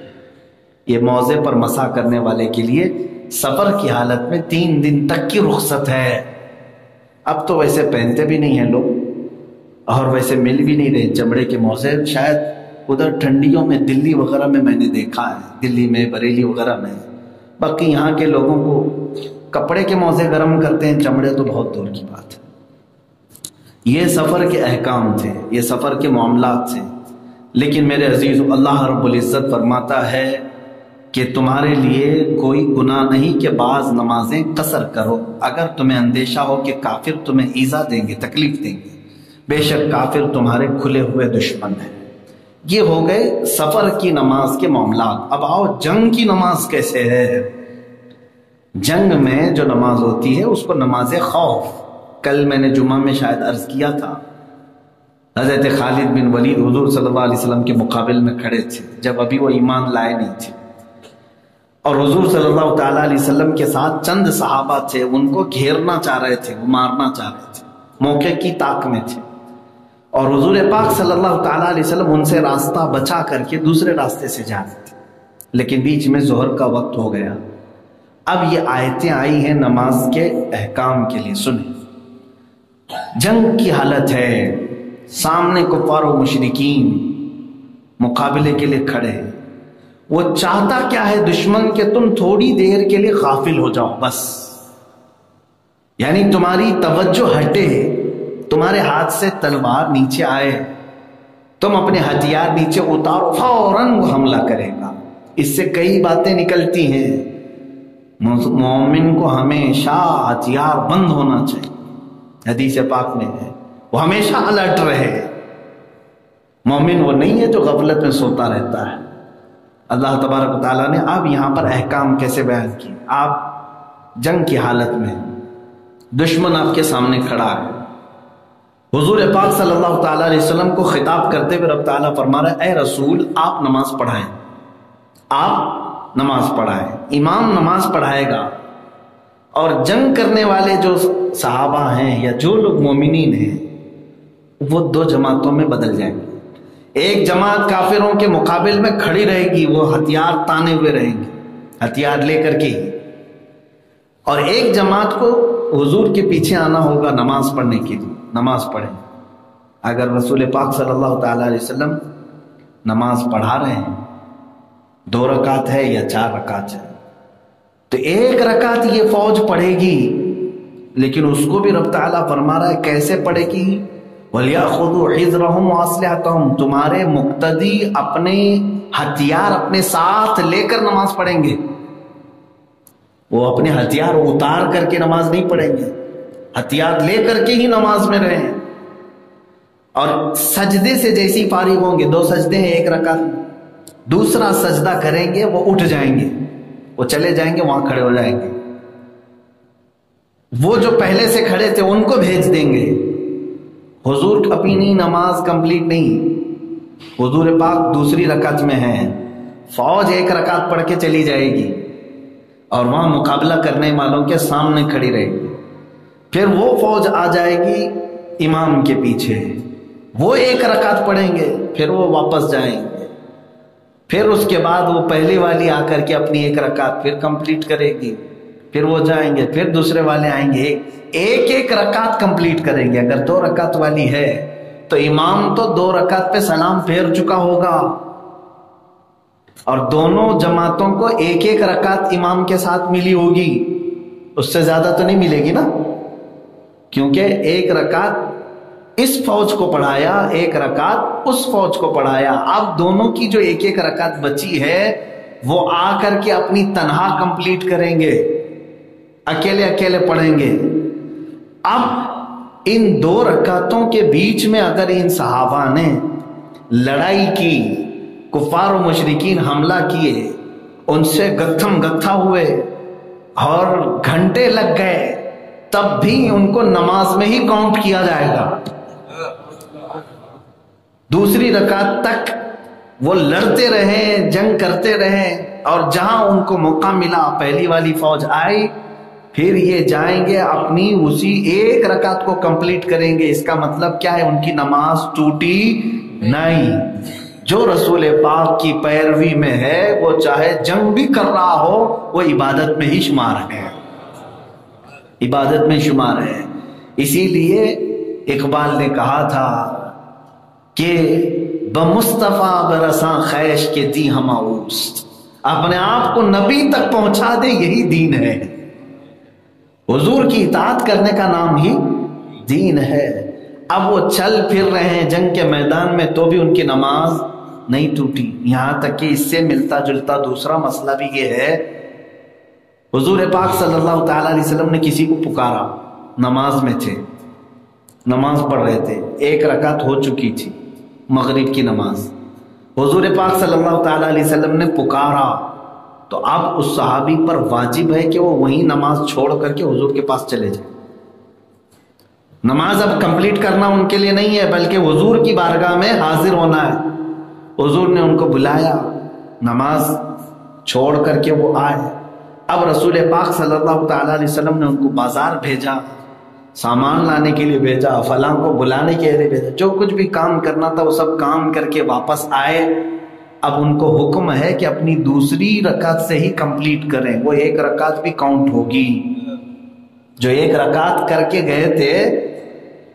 یہ موزے پر مسح کرنے والے کے لیے سفر کی حالت میں 3 دن تک کی رخصت ہے۔ اب تو ویسے پہنتے بھی نہیں ہیں لوگ، اور ویسے مل بھی نہیں رہے چمڑے کے موزے، شاید ادھر ٹھنڈیوں میں دلی وغیرہ میں میں نے دیکھا ہے، دلی میں، بریلی وغیرہ میں، باقی یہاں کے لوگوں کو کپڑے کے موزے گرم کرتے ہیں، چمڑے تو بہت دور کی بات ہے۔ یہ سفر کے احکام تھے، یہ سفر کے معاملات تھے، لیکن میرے عزیز اللہ رب العزت فرماتا ہے کہ تمہارے لیے کوئی گناہ نہیں کہ بعض نمازیں قصر کرو، اگر تمہیں اندیشہ ہو کہ کافر تمہیں ایذا دیں گے، تکلیف دیں گے، بے شک کافر تمہارے کھلے ہوئے دشمن ہیں۔ یہ ہو گئے سفر کی نماز کے معاملات۔ اب آؤ جنگ کی نماز کیسے ہے؟ جنگ میں جو نماز ہوتی ہے اس کو نماز خوف، کل میں نے جمعہ میں شاید عرض کیا تھا، حضرت خالد بن ولید حضور صلی اللہ علیہ وسلم کے مقابل میں کھڑے تھے جب ابھی وہ ایمان لائے نہیں تھے، اور حضور صلی اللہ تعالیٰ علیہ وسلم کے ساتھ چند صحابہ تھے، ان کو گھیرنا چاہ رہے تھے، وہ مارنا چاہ رہے تھے، موقع کی طاق میں تھے، اور حضور پاک صلی اللہ تعالیٰ علیہ وسلم ان سے راستہ بچا کر کے دوسرے راستے سے جا رہے تھے، لیکن بیچ میں ظہر کا وقت ہو گیا۔ اب یہ آیتیں آئی ہیں نماز کے احکام کے لیے، سنیں۔ جنگ کی حالت ہے، سامنے کفار و مشرکین مقابلے کے لیے کھڑے ہیں، وہ چاہتا کیا ہے دشمن کہ تم تھوڑی دیر کے لیے غافل ہو جاؤ، بس، یعنی تمہاری توجہ ہٹے، تمہارے ہاتھ سے تلوار نیچے آئے، تم اپنے ہتھیار نیچے اتارو، فوراً وہ حملہ کرے گا۔ اس سے کئی باتیں نکلتی ہیں، مومن کو ہمیشہ ہتھیار بند ہونا چاہیے، حدیث پاک میں ہے وہ ہمیشہ الرٹ رہے۔ مومن وہ نہیں ہے جو غفلت میں سوتا رہتا ہے۔ اللہ تبارک و تعالیٰ نے اب یہاں پر احکام کیسے بیان کیے؟ آپ جنگ کی حالت میں، دشمن آپ کے سامنے کھڑا ہے، حضور پاک صلی اللہ تعالیٰ علیہ وسلم کو خطاب کرتے ہوئے رب تعالیٰ فرما رہا ہے، اے رسول آپ نماز پڑھائیں، آپ نماز پڑھائیں، امام نماز پڑھائے گا، اور جنگ کرنے والے جو صحابہ ہیں یا جو لوگ مومنین ہیں وہ 2 جماعتوں میں بدل جائیں گے۔ ایک جماعت کافروں کے مقابل میں کھڑی رہے گی، وہ ہتھیار تانے ہوئے رہیں گے، ہتھیار لے کر کے، اور ایک جماعت کو حضور کے پیچھے آنا ہوگا نماز پڑھنے کے لیے، نماز پڑھیں۔ اگر رسول پاک صلی اللہ تعالیٰ علیہ وسلم نماز پڑھا رہے ہیں، 2 رکعت ہے یا 4 رکعت ہے، تو 1 رکعت یہ فوج پڑھے گی، لیکن اس کو بھی رب تعالیٰ فرما رہا ہے کیسے پڑھے گی؟ وَلْيَأْخُذُوا حِذْرَهُمْ وَأَسْلِحَتَهُمْ، تمہارے مقتدی اپنے ہتھیار اپنے ساتھ لے کر نماز پڑھیں گے. وہ اپنے ہتھیار اتار کر کے نماز نہیں پڑھیں گے، ہتھیار لے کر کے ہی نماز میں رہیں. اور سجدے سے جیسی فارغ ہوں گے، 2 سجدے ہیں ایک رکعت میں، دوسرا سجدہ کریں گے وہ اٹھ جائیں گے، وہ چلے جائیں گے، وہاں کھڑے ہو جائیں گے. وہ جو پہلے سے کھڑے تھے ان کو بھیج دیں گے. حضور اپنی نماز کمپلیٹ نہیں، حضور پاک دوسری رکعت میں ہیں، فوج ایک رکعت پڑھ کے چلی جائے گی اور وہاں مقابلہ کرنے والوں کے سامنے کھڑی رہے گی. پھر وہ فوج آ جائے گی امام کے پیچھے، وہ ایک رکعت پڑھیں گے، پھر وہ واپس جائیں گے. پھر اس کے بعد وہ پہلی والی آ کر کے اپنی ایک رکعت پھر کمپلیٹ کرے گی، پھر وہ جائیں گے، پھر دوسرے والے آئیں گے، ایک ایک رکعت کمپلیٹ کریں گے. اگر 2 رکعت والی ہے تو امام تو 2 رکعت پہ سلام پھیر چکا ہوگا، اور دونوں جماعتوں کو ایک ایک رکعت امام کے ساتھ ملی ہوگی. اس سے زیادہ تو نہیں ملے گی نا، کیونکہ ایک رکعت اس فوج کو پڑھایا، ایک رکعت اس فوج کو پڑھایا. اب دونوں کی جو ایک ایک رکعت بچی ہے وہ آ کر کے اپنی تنہا کمپلیٹ کریں گے، اکیلے اکیلے پڑھیں گے. اب ان 2 رکعتوں کے بیچ میں اگر ان صحابہ نے لڑائی کی، کفار و مشرکین حملہ کیے، ان سے گتھم گتھا ہوئے اور گھنٹے لگ گئے، تب بھی ان کو نماز میں ہی کاؤنٹ کیا جائے گا. دوسری رکعت تک وہ لڑتے رہے، جنگ کرتے رہے، اور جہاں ان کو موقع ملا پہلی والی فوج آئی، پھر یہ جائیں گے اپنی اسی ایک رکعت کو کمپلیٹ کریں گے. اس کا مطلب کیا ہے؟ ان کی نماز ٹوٹی نہیں. جو رسول پاک کی پیروی میں ہے وہ چاہے جنگ بھی کر رہا ہو، وہ عبادت میں ہی شمار ہے، عبادت میں شمار ہے. اسی لیے اقبال نے کہا تھا کہ بمصطفیٰ برساں خیش کے دی ہماؤست، اپنے آپ کو نبی تک پہنچا دے، یہی دین ہے. حضور کی اطاعت کرنے کا نام ہی دین ہے. اب وہ چل پھر رہے ہیں جنگ کے میدان میں تو بھی ان کی نماز نہیں ٹوٹی. یہاں تک کہ اس سے ملتا جلتا دوسرا مسئلہ بھی یہ ہے، حضور پاک صلی اللہ تعالیٰ علیہ وسلم نے کسی کو پکارا، نماز میں تھے، نماز پڑھ رہے تھے، ایک رکعت ہو چکی تھی مغرب کی نماز. حضور پاک صلی اللہ تعالیٰ علیہ وسلم نے پکارا تو اب اس صحابی پر واجب ہے کہ وہ وہیں نماز چھوڑ کر کے حضور کے پاس چلے جائیں. نماز اب کمپلیٹ کرنا ان کے لیے نہیں ہے، بلکہ حضور کی بارگاہ میں حاضر ہونا ہے. حضور نے ان کو بلایا، نماز چھوڑ کر کے وہ آئے. اب رسول پاک صلی اللہ تعالیٰ علیہ وسلم نے ان کو بازار بھیجا، سامان لانے کے لیے بھیجا، فلاں کو بلانے کے لیے بھیجا، جو کچھ بھی کام کرنا تھا وہ سب کام کر کے واپس آئے. اب ان کو حکم ہے کہ اپنی دوسری رکعت سے ہی کمپلیٹ کریں، وہ ایک رکعت بھی کاؤنٹ ہوگی. جو ایک رکعت کر کے گئے تھے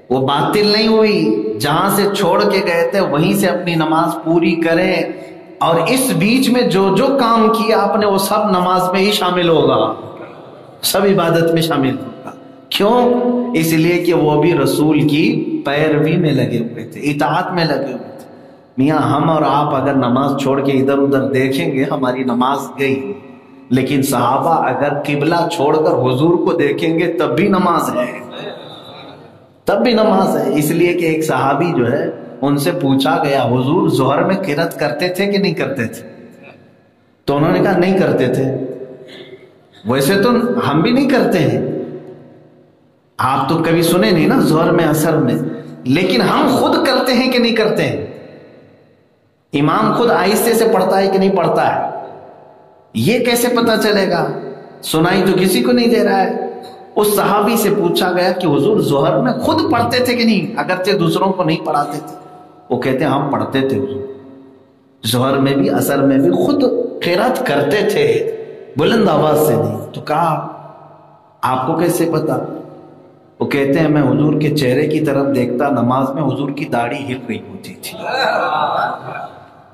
وہ باطل نہیں ہوئی، جہاں سے چھوڑ کے گئے تھے وہیں سے اپنی نماز پوری کریں. اور اس بیچ میں جو جو کام کیا آپ نے وہ سب نماز میں ہی شامل ہوگا، سب عبادت میں شامل ہوگا. کیوں؟ اس لیے کہ وہ بھی رسول کی پیروی میں لگے ہوئے تھے، اطاعت میں لگے ہوئے تھے. میاں ہم اور آپ اگر نماز چھوڑ کے ادھر ادھر دیکھیں گے ہماری نماز گئی، لیکن صحابہ اگر قبلہ چھوڑ کر حضور کو دیکھیں گے تب بھی نماز ہے، تب بھی نماز ہے. اس لیے کہ ایک صحابی جو ہے ان سے پوچھا گیا حضور ظہر میں قرات کرتے تھے کہ نہیں کرتے تھے؟ تو انہوں نے کہا نہیں کرتے تھے. ویسے تو ہم بھی نہیں کرتے ہیں، آپ تو کبھی سنے نہیں نا ظہر میں اثر میں، لیکن ہم خود کرتے ہیں کہ نہیں کرتے ہیں؟ امام خود آہستے سے پڑھتا ہے کہ نہیں پڑھتا ہے؟ یہ کیسے پتا چلے گا؟ سنائی تو کسی کو نہیں دے رہا ہے. اس صحابی سے پوچھا گیا کہ حضور ظہر میں خود پڑھتے تھے کہ نہیں، اگرچہ دوسروں کو نہیں پڑھاتے تھے؟ وہ کہتے ہیں ہم پڑھتے تھے حضور، ظہر میں بھی اثر میں بھی خود قرات کرتے تھے، بلند آواز سے نہیں. تو کہا آپ کو کیسے پتا؟ وہ کہتے ہیں میں حضور کے چہرے کی طرف دیکھتا، نماز میں حضور کی داڑھی ہل رہی ہوتی تھی.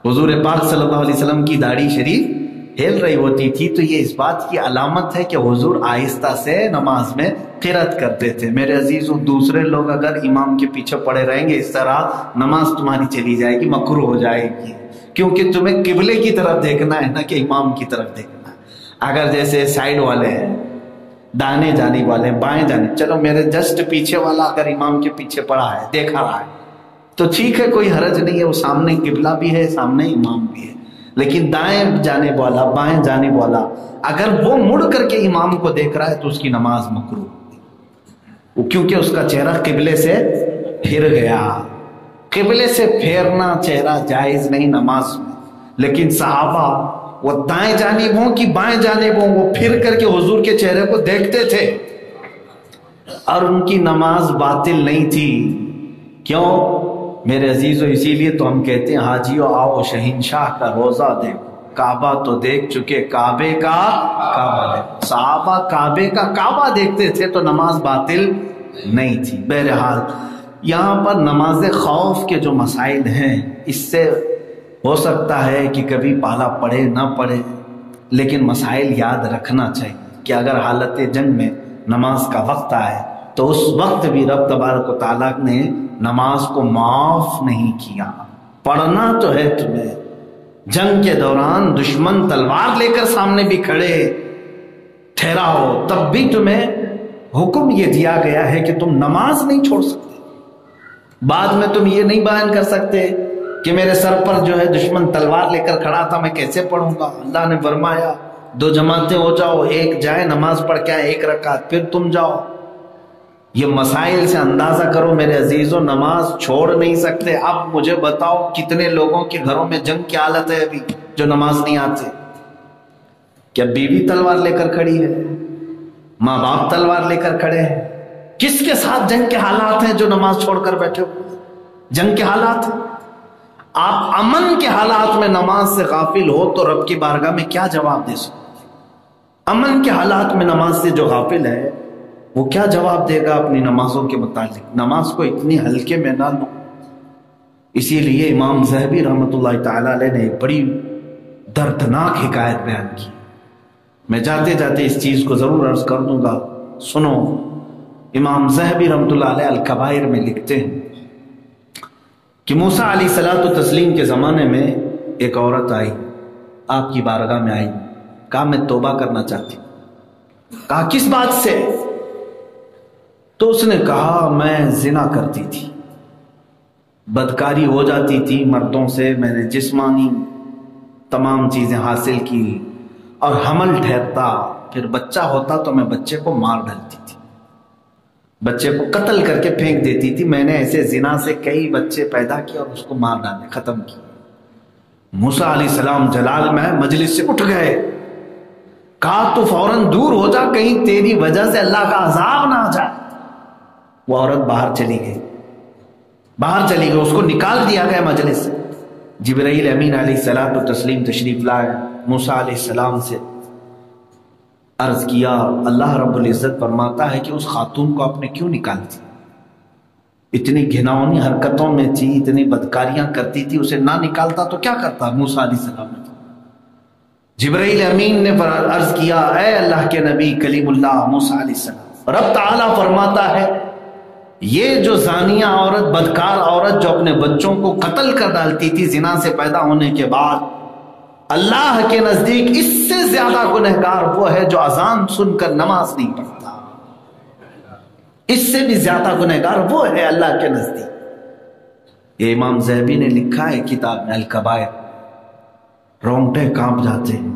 حضور پاک صلی اللہ علیہ وسلم کی داڑھی شریف ہل رہی ہوتی تھی تو یہ اس بات کی علامت ہے کہ حضور آہستہ سے نماز میں قرات کرتے تھے۔ میرے عزیزوں، دوسرے لوگ اگر امام کے پیچھے پڑے رہیں گے اس طرح، نماز تمہاری چلی جائے گی، مکروہ ہو جائے گی، کیونکہ تمہیں قبلے کی طرف دیکھنا ہے نہ کہ امام کی طرف دیکھنا ہے۔ اگر جیسے سائیڈ والے ہیں، دانے جانب والے، بائیں جانب، چلو میرے جسٹ پیچھے والا اگر امام کے پیچھے پڑا ہے، دیکھا رہا ہے تو ٹھیک ہے، کوئی حرج نہیں ہے، وہ سامنے قبلہ بھی ہے، سامنے امام بھی ہے۔ لیکن دائیں جانب والا، بائیں جانب والا اگر وہ مڑ کر کے امام کو دیکھ رہا ہے تو اس کی نماز مکروہ، کیونکہ اس کا چہرہ قبلے سے پھر گیا۔ قبلے سے پھیرنا چہرہ جائز نہیں نماز میں، لیکن صحابہ وہ دائیں جانب ہوں کہ بائیں جانب ہوں، وہ پھر کر کے حضور کے چہرے کو دیکھتے تھے اور ان کی نماز باطل نہیں تھی۔ کیوں میرے عزیزو؟ اسی لیے تو ہم کہتے ہیں حاجیو آؤ شہنشاہ کا روزہ دیکھو، کعبہ تو دیکھ چکے، کعبے کا کعبہ دیکھو۔ صحابہ کعبے کا کعبہ دیکھتے تھے تو نماز باطل نہیں تھی۔ بہرحال یہاں پر نماز خوف کے جو مسائل ہیں، اس سے ہو سکتا ہے کہ کبھی پالا پڑے نہ پڑے، لیکن مسائل یاد رکھنا چاہیے کہ اگر حالت جنگ میں نماز کا وقت آئے تو اس وقت بھی رب تبارک و تعالیٰ نے نماز کو معاف نہیں کیا۔ پڑھنا تو ہے تمہیں، جنگ کے دوران دشمن تلوار لے کر سامنے بھی کھڑے ٹھہرا ہو، تب بھی تمہیں حکم یہ دیا گیا ہے کہ تم نماز نہیں چھوڑ سکتے۔ بعد میں تم یہ نہیں بیان کر سکتے کہ میرے سر پر جو ہے دشمن تلوار لے کر کھڑا تھا، میں کیسے پڑھوں گا؟ اللہ نے فرمایا 2 جماعتیں ہو جاؤ، ایک جائے نماز پڑھ کے آئے 1 رکعت، پھر تم جاؤ۔ یہ مسائل سے اندازہ کرو میرے عزیزوں، نماز چھوڑ نہیں سکتے۔ اب مجھے بتاؤ کتنے لوگوں کے گھروں میں جنگ کی حالت ہے ابھی جو نماز نہیں آتے؟ کیا بیوی تلوار لے کر کھڑی ہے؟ ماں باپ تلوار لے کر کھڑے ہیں؟ کس کے ساتھ جنگ کے حالات ہیں جو نماز چھوڑ کر بیٹھے ہو؟ جنگ کے حالات۔ آپ امن کے حالات میں نماز سے غافل ہو تو رب کی بارگاہ میں کیا جواب دے سکتے؟ امن کے حالات میں نماز سے جو غافل ہے وہ کیا جواب دے گا اپنی نمازوں کے متعلق؟ نماز کو اتنی ہلکے میں نہ لو۔ اسی لیے امام ذہبی رحمۃ اللہ تعالی علیہ نے ایک بڑی دردناک حکایت بیان کی۔ میں جاتے جاتے اس چیز کو ضرور عرض کر دوں گا، سنو۔ امام ذہبی رحمۃ اللہ علیہ الکبائر میں لکھتے ہیں کہ موسیٰ علیہ الصلوۃ والتسلیم کے زمانے میں ایک عورت آئی، آپ کی بارگاہ میں آئی، کہا میں توبہ کرنا چاہتی ہوں۔ کہا کس بات سے؟ تو اس نے کہا میں زنا کرتی تھی، بدکاری ہو جاتی تھی مردوں سے، میں نے جسمانی تمام چیزیں حاصل کی اور حمل ٹھہرتا، پھر بچہ ہوتا تو میں بچے کو مار ڈالتی تھی، بچے کو قتل کر کے پھینک دیتی تھی۔ میں نے ایسے زنا سے کئی بچے پیدا کیے اور اس کو مار ڈالے، ختم کیے۔ موسیٰ علیہ السلام جلال میں مجلس سے اٹھ گئے، کہا تو فوراً دور ہو جا، کہیں تیری وجہ سے اللہ کا عذاب نہ آ جائے۔ وہ عورت باہر چلی گئی، اس کو نکال دیا گیا مجلس سے۔ جبرائیل امین علیہ الصلوۃ والتسلیم تشریف لائے، موسیٰ علیہ السلام سے عرض کیا، اللہ رب العزت فرماتا ہے کہ اس خاتون کو آپ نے کیوں نکال دیا؟ اتنی گھناؤنی حرکتوں میں تھی، اتنی بدکاریاں کرتی تھی، اسے نہ نکالتا تو کیا کرتا؟ موسیٰ علیہ السلام نے جبرائیل امین نے عرض کیا، اے اللہ کے نبی کلیم اللہ موسیٰ علیہ السلام، رب تعالیٰ فرماتا ہے یہ جو زانیہ عورت، بدکار عورت جو اپنے بچوں کو قتل کر ڈالتی تھی زنا سے پیدا ہونے کے بعد، اللہ کے نزدیک اس سے زیادہ گنہگار وہ ہے جو اذان سن کر نماز نہیں پڑھتا، اس سے بھی زیادہ گنہگار وہ ہے اللہ کے نزدیک۔ یہ امام ذہبی نے لکھا ہے کتاب میں الکبائر۔ رونگٹے کانپ جاتے ہیں،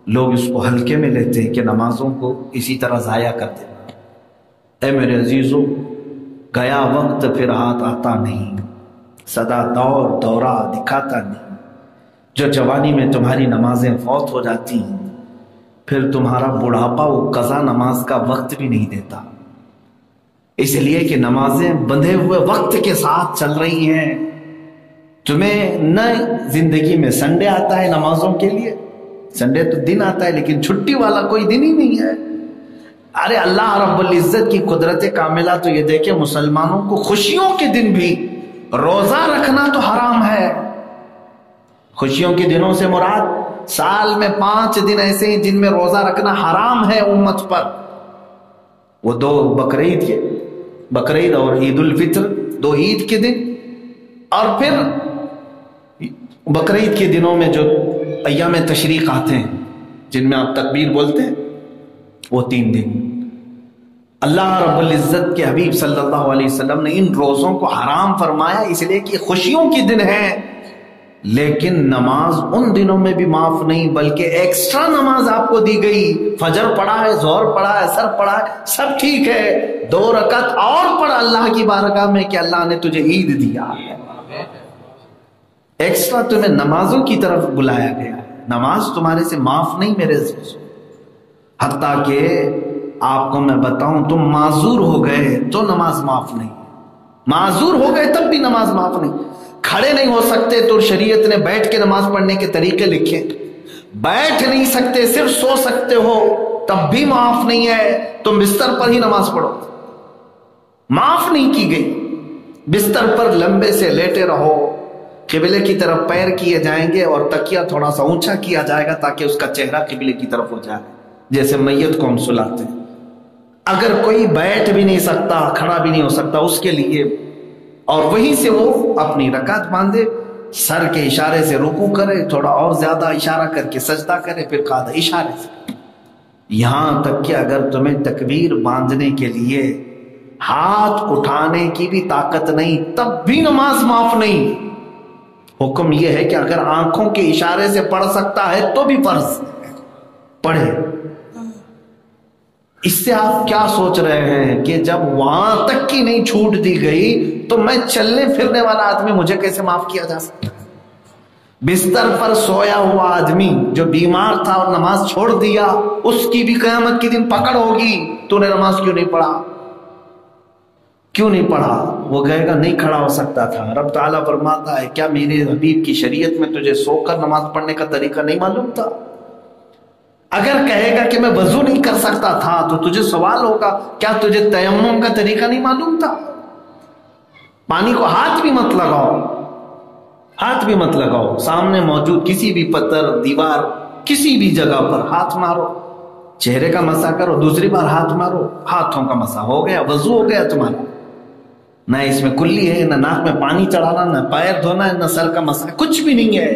لوگ اس کو ہلکے میں لیتے ہیں کہ نمازوں کو اسی طرح ضائع کرتے ہیں۔ اے میرے عزیزو، گیا وقت پھر ہاتھ آتا نہیں، سدا دورہ دکھاتا نہیں۔ جو جوانی میں تمہاری نمازیں فوت ہو جاتی ہیں، پھر تمہارا بڑھاپا وہ قضا نماز کا وقت بھی نہیں دیتا، اس لیے کہ نمازیں بندھے ہوئے وقت کے ساتھ چل رہی ہیں۔ تمہیں نہ زندگی میں سنڈے آتا ہے نمازوں کے لیے، سنڈے تو دن آتا ہے لیکن چھٹی والا کوئی دن ہی نہیں ہے۔ ارے اللہ رب العزت کی قدرت کاملہ تو یہ دیکھے مسلمانوں کو خوشیوں کے دن بھی روزہ رکھنا تو حرام ہے۔ خوشیوں کے دنوں سے مراد سال میں 5 دن ایسے ہیں جن میں روزہ رکھنا حرام ہے امت پر، وہ 2 بقرعید کے، بقرعید اور عید الفطر، 2 عید کے دن، اور پھر بقرعید کے دنوں میں جو ایام تشریق آتے ہیں جن میں آپ تکبیر بولتے ہیں، وہ 3 دن۔ اللہ رب العزت کے حبیب صلی اللہ علیہ وسلم نے ان روزوں کو حرام فرمایا اس لیے کہ خوشیوں کے دن ہیں، لیکن نماز ان دنوں میں بھی معاف نہیں بلکہ ایکسٹرا نماز آپ کو دی گئی۔ فجر پڑھا ہے، ظہر پڑھا ہے، عصر پڑھا ہے، سب ٹھیک ہے، 2 رکعت اور پڑھ اللہ کی بارگاہ میں کہ اللہ نے تجھے عید دیا ہے۔ ایکسٹرا تمہیں نمازوں کی طرف بلایا گیا ہے، نماز تمہارے سے معاف نہیں میرے عزیزوں۔ حتیٰ کہ آپ کو میں بتاؤں، تم معذور ہو گئے تو نماز معاف نہیں، معذور ہو گئے تب بھی نماز معاف نہیں۔ کھڑے نہیں ہو سکتے تو شریعت نے بیٹھ کے نماز پڑھنے کے طریقے لکھے، بیٹھ نہیں سکتے صرف سو سکتے ہو تب بھی معاف نہیں ہے، تم بستر پر ہی نماز پڑھو، معاف نہیں کی گئی۔ بستر پر لمبے سے لیٹے رہو، قبلے کی طرف پیر کیے جائیں گے اور تکیہ تھوڑا سا اونچا کیا جائے گا تاکہ اس کا چہرہ قبلے کی طرف ہو جائے، جیسے میت کو ہم سلاتے ہیں۔ اگر کوئی بیٹھ بھی نہیں سکتا، کھڑا بھی نہیں ہو سکتا، اس کے لیے، اور وہیں سے وہ اپنی رکعت باندھے، سر کے اشارے سے رکوع کرے، تھوڑا اور زیادہ اشارہ کر کے سجدہ کرے، پھر قاعدہ اشارے سے، یہاں تک کہ اگر تمہیں تکبیر باندھنے کے لیے ہاتھ اٹھانے کی بھی طاقت نہیں تب بھی نماز معاف نہیں۔ حکم یہ ہے کہ اگر آنکھوں کے اشارے سے پڑھ سکتا ہے تو بھی فرض پڑھے۔ اس سے آپ کیا سوچ رہے ہیں کہ جب وہاں تک کی نہیں چھوٹ دی گئی تو میں چلنے پھرنے والا آدمی مجھے کیسے معاف کیا جا سکتا ہے؟ بستر پر سویا ہوا آدمی جو بیمار تھا اور نماز چھوڑ دیا، اس کی بھی قیامت کے دن پکڑ ہوگی، تو نے نماز کیوں نہیں پڑھا، کیوں نہیں پڑھا؟ وہ کہے گا نہیں کھڑا ہو سکتا تھا۔ رب تعالیٰ فرماتا ہے کیا میرے حبیب کی شریعت میں تجھے سو کر نماز پڑھنے کا طریقہ نہیں معلوم تھا؟ اگر کہے گا کہ میں وضو نہیں کر سکتا تھا تو تجھے سوال ہوگا کیا تجھے تیمم کا طریقہ نہیں معلوم تھا؟ پانی کو ہاتھ بھی مت لگاؤ، ہاتھ بھی مت لگاؤ، سامنے موجود کسی بھی پتھر، دیوار، کسی بھی جگہ پر ہاتھ مارو، چہرے کا مسح کرو، دوسری بار ہاتھ مارو، ہاتھوں کا مسح ہو گیا، وضو ہو گیا تمہارا۔ نہ اس میں کلی ہے، نہ ناک میں پانی چڑھانا، نہ پیر دھونا ہے، نہ سر کا مسح، کچھ بھی نہیں ہے۔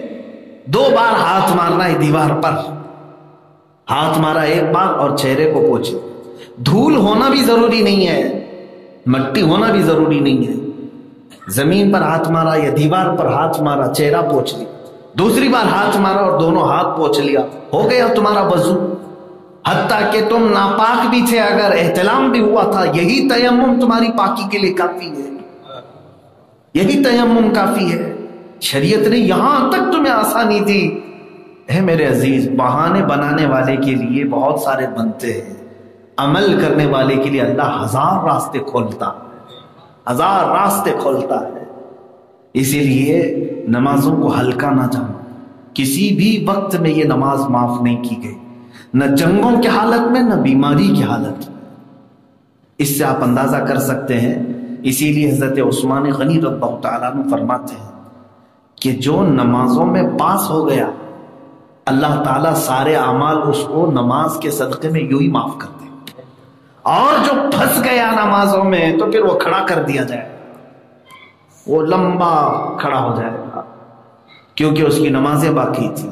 2 بار ہاتھ مارنا ہے دیوار پر، ہاتھ مارا 1 بار اور چہرے کو پوچھے۔ دھول ہونا بھی ضروری نہیں ہے، مٹی ہونا بھی ضروری نہیں ہے، زمین پر ہاتھ مارا یا دیوار پر ہاتھ مارا، چہرہ پوچھ لیا، دوسری بار ہاتھ مارا اور دونوں ہاتھ پوچھ لیا، ہو گیا تمہارا وضو۔ حتیٰ کہ تم ناپاک بھی تھے، اگر احتلام بھی ہوا تھا، یہی تیمم تمہاری پاکی کے لیے کافی ہے، یہی تیمم کافی ہے۔ شریعت نے یہاں تک تمہیں آسانی دی۔ اے میرے عزیز، بہانے بنانے والے کے لیے بہت سارے بنتے ہیں، عمل کرنے والے کے لیے اللہ 1000 راستے کھولتا ہے، 1000 راستے کھولتا ہے۔ اسی لیے نمازوں کو ہلکا نہ جانو، کسی بھی وقت میں یہ نماز معاف نہیں کی گئی، نہ جنگوں کی حالت میں، نہ بیماری کی حالت میں۔ اس سے آپ اندازہ کر سکتے ہیں۔ اسی لیے حضرت عثمان غنی رضی اللہ تعالیٰ عنہ فرماتے ہیں کہ جو نمازوں میں پاس ہو گیا، اللہ تعالیٰ سارے اعمال اس کو نماز کے صدقے میں یوں ہی معاف کر دے، اور جو پھنس گیا نمازوں میں تو پھر وہ کھڑا کر دیا جائے، وہ لمبا کھڑا ہو جائے گا کیونکہ اس کی نمازیں باقی تھیں۔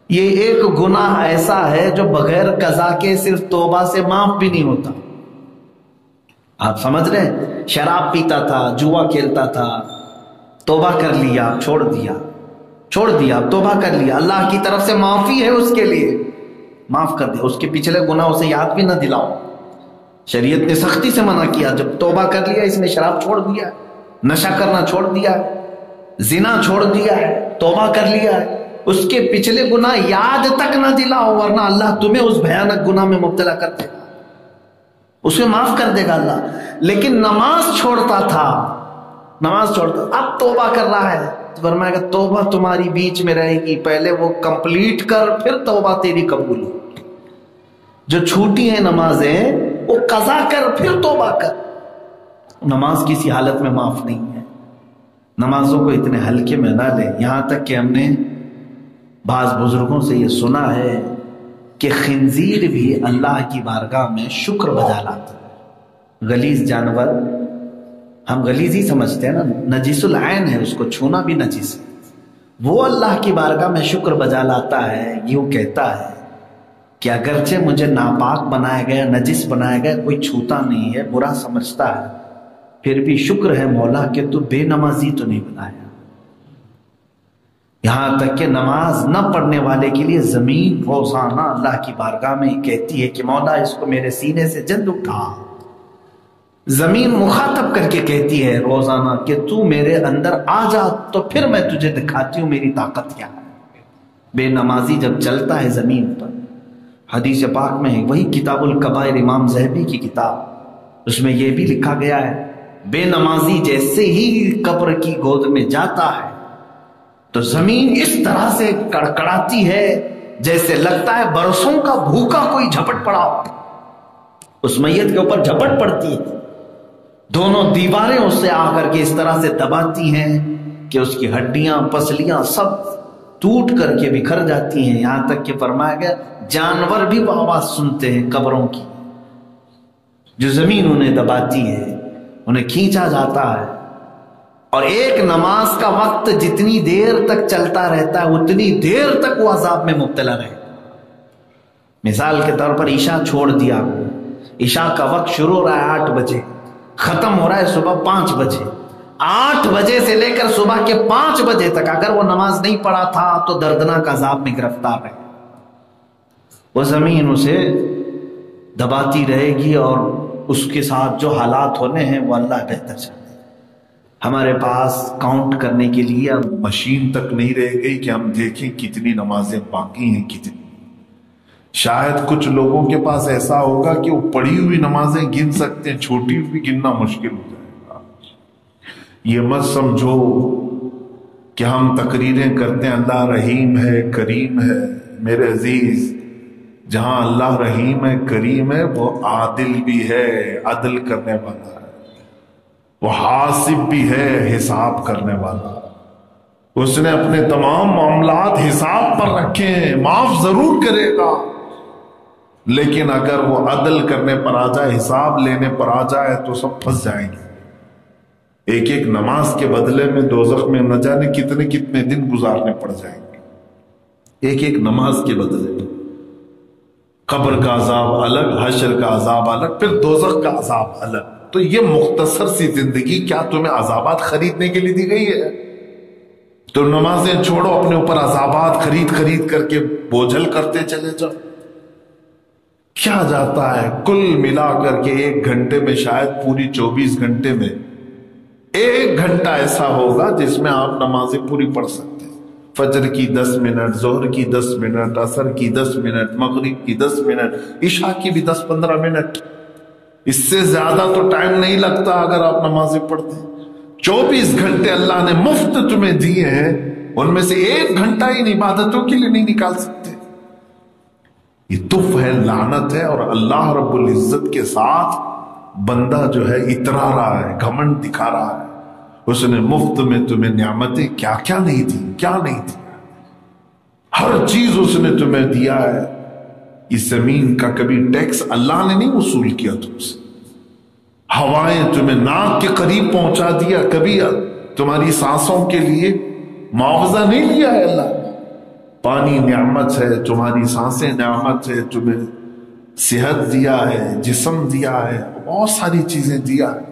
یہ ایک گناہ ایسا ہے جو بغیر قضا کے صرف توبہ سے معاف بھی نہیں ہوتا۔ آپ سمجھ رہے ہیں؟ شراب پیتا تھا، جوا کھیلتا تھا، توبہ کر لیا، چھوڑ دیا، توبہ کر لیا، اللہ کی طرف سے معافی ہے اس کے لیے، معاف کر دیا، اس کے پچھلے گناہ اسے یاد بھی نہ دلاؤ۔ شریعت نے سختی سے منع کیا، جب توبہ کر لیا، اس نے شراب چھوڑ دیا، نشہ کرنا چھوڑ دیا، زنا چھوڑ دیا ہے، توبہ کر لیا ہے، اس کے پچھلے گناہ یاد تک نہ دلاؤ، ورنہ اللہ تمہیں اس بھیانک گناہ میں مبتلا کر دے گا، اسے معاف کر دے گا اللہ۔ لیکن نماز چھوڑتا تھا، اب توبہ کر رہا ہے، تو فرمائے گا توبہ تمہاری بیچ میں رہے گی، پہلے وہ کمپلیٹ کر، پھر توبہ تیری قبول ہو۔ جو چھوٹی ہیں نمازیں وہ قضا کر، پھر توبہ کر۔ نماز کسی حالت میں معاف نہیں ہے۔ نمازوں کو اتنے ہلکے میں نہ لیں، یہاں تک کہ ہم نے بعض بزرگوں سے یہ سنا ہے کہ خنزیر بھی اللہ کی بارگاہ میں شکر بجا لاتا ہے۔ غلیظ جانور ہم غلیظ ہی سمجھتے ہیں نا، نجیس العین ہے، اس کو چھونا بھی نجیس ہے، وہ اللہ کی بارگاہ میں شکر بجا لاتا ہے، یوں کہتا ہے کہ اگرچہ مجھے ناپاک بنایا گیا، نجس بنایا گیا، کوئی چھوتا نہیں ہے، برا سمجھتا ہے، پھر بھی شکر ہے مولا کہ تو بے نمازی تو نہیں بنایا۔ یہاں تک کہ نماز نہ پڑھنے والے کے لیے زمین روزانہ اللہ کی بارگاہ میں کہتی ہے کہ مولا اس کو میرے سینے سے جلد اٹھا۔ زمین مخاطب کر کے کہتی ہے روزانہ کہ تو میرے اندر آ جا تو پھر میں تجھے دکھاتی ہوں میری طاقت کیا ہے۔ بے نمازی جب چلتا ہے زمین پر، حدیث پاک میں ہے، وہی کتاب الکبائر امام ذہبی کی کتاب، اس میں یہ بھی لکھا گیا ہے بے نمازی جیسے ہی قبر کی گود میں جاتا ہے تو زمین اس طرح سے کڑکڑاتی ہے جیسے لگتا ہے برسوں کا بھوکا کوئی جھپٹ پڑا، اس میت کے اوپر جھپٹ پڑتی ہے، دونوں دیواریں اس سے آ کر کے اس طرح سے دباتی ہیں کہ اس کی ہڈیاں پسلیاں سب ٹوٹ کر کے بکھر جاتی ہیں، یہاں تک کہ فرمایا گیا جانور بھی وہ آواز سنتے ہیں قبروں کی، جو زمین انہیں دباتی ہے، انہیں کھینچا جاتا ہے۔ اور ایک نماز کا وقت جتنی دیر تک چلتا رہتا ہے اتنی دیر تک وہ عذاب میں مبتلا رہے۔ مثال کے طور پر عشاء چھوڑ دیا، عشاء کا وقت شروع ہو رہا ہے 8 بجے، ختم ہو رہا ہے صبح 5 بجے، 8 بجے سے لے کر صبح کے 5 بجے تک اگر وہ نماز نہیں پڑھا تھا تو دردناک عذاب میں گرفتار ہے۔ وہ زمین اسے دباتی رہے گی اور اس کے ساتھ جو حالات ہونے ہیں وہ اللہ بہتر جانے۔ ہمارے پاس کاؤنٹ کرنے کے لیے اب مشین تک نہیں رہ گئی کہ ہم دیکھیں کتنی نمازیں باقی ہیں کتنی۔ شاید کچھ لوگوں کے پاس ایسا ہوگا کہ وہ پڑھی ہوئی نمازیں گن سکتے ہیں، چھوٹی ہوئی گننا مشکل ہو جائے گا۔ یہ مت سمجھو کہ ہم تقریریں کرتے ہیں اللہ رحیم ہے کریم ہے۔ میرے عزیز، جہاں اللہ رحیم ہے کریم ہے وہ عادل بھی ہے، عدل کرنے والا ہے، وہ حاسب بھی ہے، حساب کرنے والا۔ اس نے اپنے تمام معاملات حساب پر رکھے ہیں، معاف ضرور کرے گا، لیکن اگر وہ عدل کرنے پر آ جائے، حساب لینے پر آ جائے تو سب پھنس جائیں گے۔ ایک ایک نماز کے بدلے میں دوزخ میں نہ جانے کتنے کتنے دن گزارنے پڑ جائیں گے، ایک ایک نماز کے بدلے میں۔ قبر کا عذاب الگ، حشر کا عذاب الگ، پھر دوزخ کا عذاب الگ۔ تو یہ مختصر سی زندگی کیا تمہیں عذابات خریدنے کے لیے دی گئی ہے؟ تو نمازیں چھوڑو، اپنے اوپر عذابات خرید کر کے بوجھل کرتے چلے جاؤ۔ کیا جاتا ہے کل ملا کر کے 1 گھنٹے میں، شاید پوری 24 گھنٹے میں 1 گھنٹہ ایسا ہوگا جس میں آپ نمازیں پوری پڑھ سکتے ہیں۔ فجر کی 10 منٹ، ظہر کی 10 منٹ، عصر کی 10 منٹ، مغرب کی 10 منٹ، عشاء کی بھی 10-15 منٹ۔ اس سے زیادہ تو ٹائم نہیں لگتا اگر آپ نمازیں پڑھتے ہیں۔ 24 گھنٹے اللہ نے مفت تمہیں دیے ہیں، ان میں سے 1 گھنٹہ ان عبادتوں کے لیے نہیں نکال سکتے۔ یہ تف ہے، لعنت ہے، اور اللہ رب العزت کے ساتھ بندہ جو ہے اترا رہا ہے، گھمنڈ دکھا رہا ہے۔ اس نے مفت میں تمہیں نعمتیں کیا کیا نہیں دی، کیا نہیں دی، ہر چیز اس نے تمہیں دیا ہے۔ اس زمین کا کبھی ٹیکس اللہ نے نہیں وصول کیا تم سے، ہوائیں تمہیں ناک کے قریب پہنچا دیا، کبھی تمہاری سانسوں کے لیے معاوضہ نہیں لیا ہے اللہ نے۔ پانی نعمت ہے، تمہاری سانسیں نعمت ہے، تمہیں صحت دیا ہے، جسم دیا ہے، بہت ساری چیزیں دیا ہے۔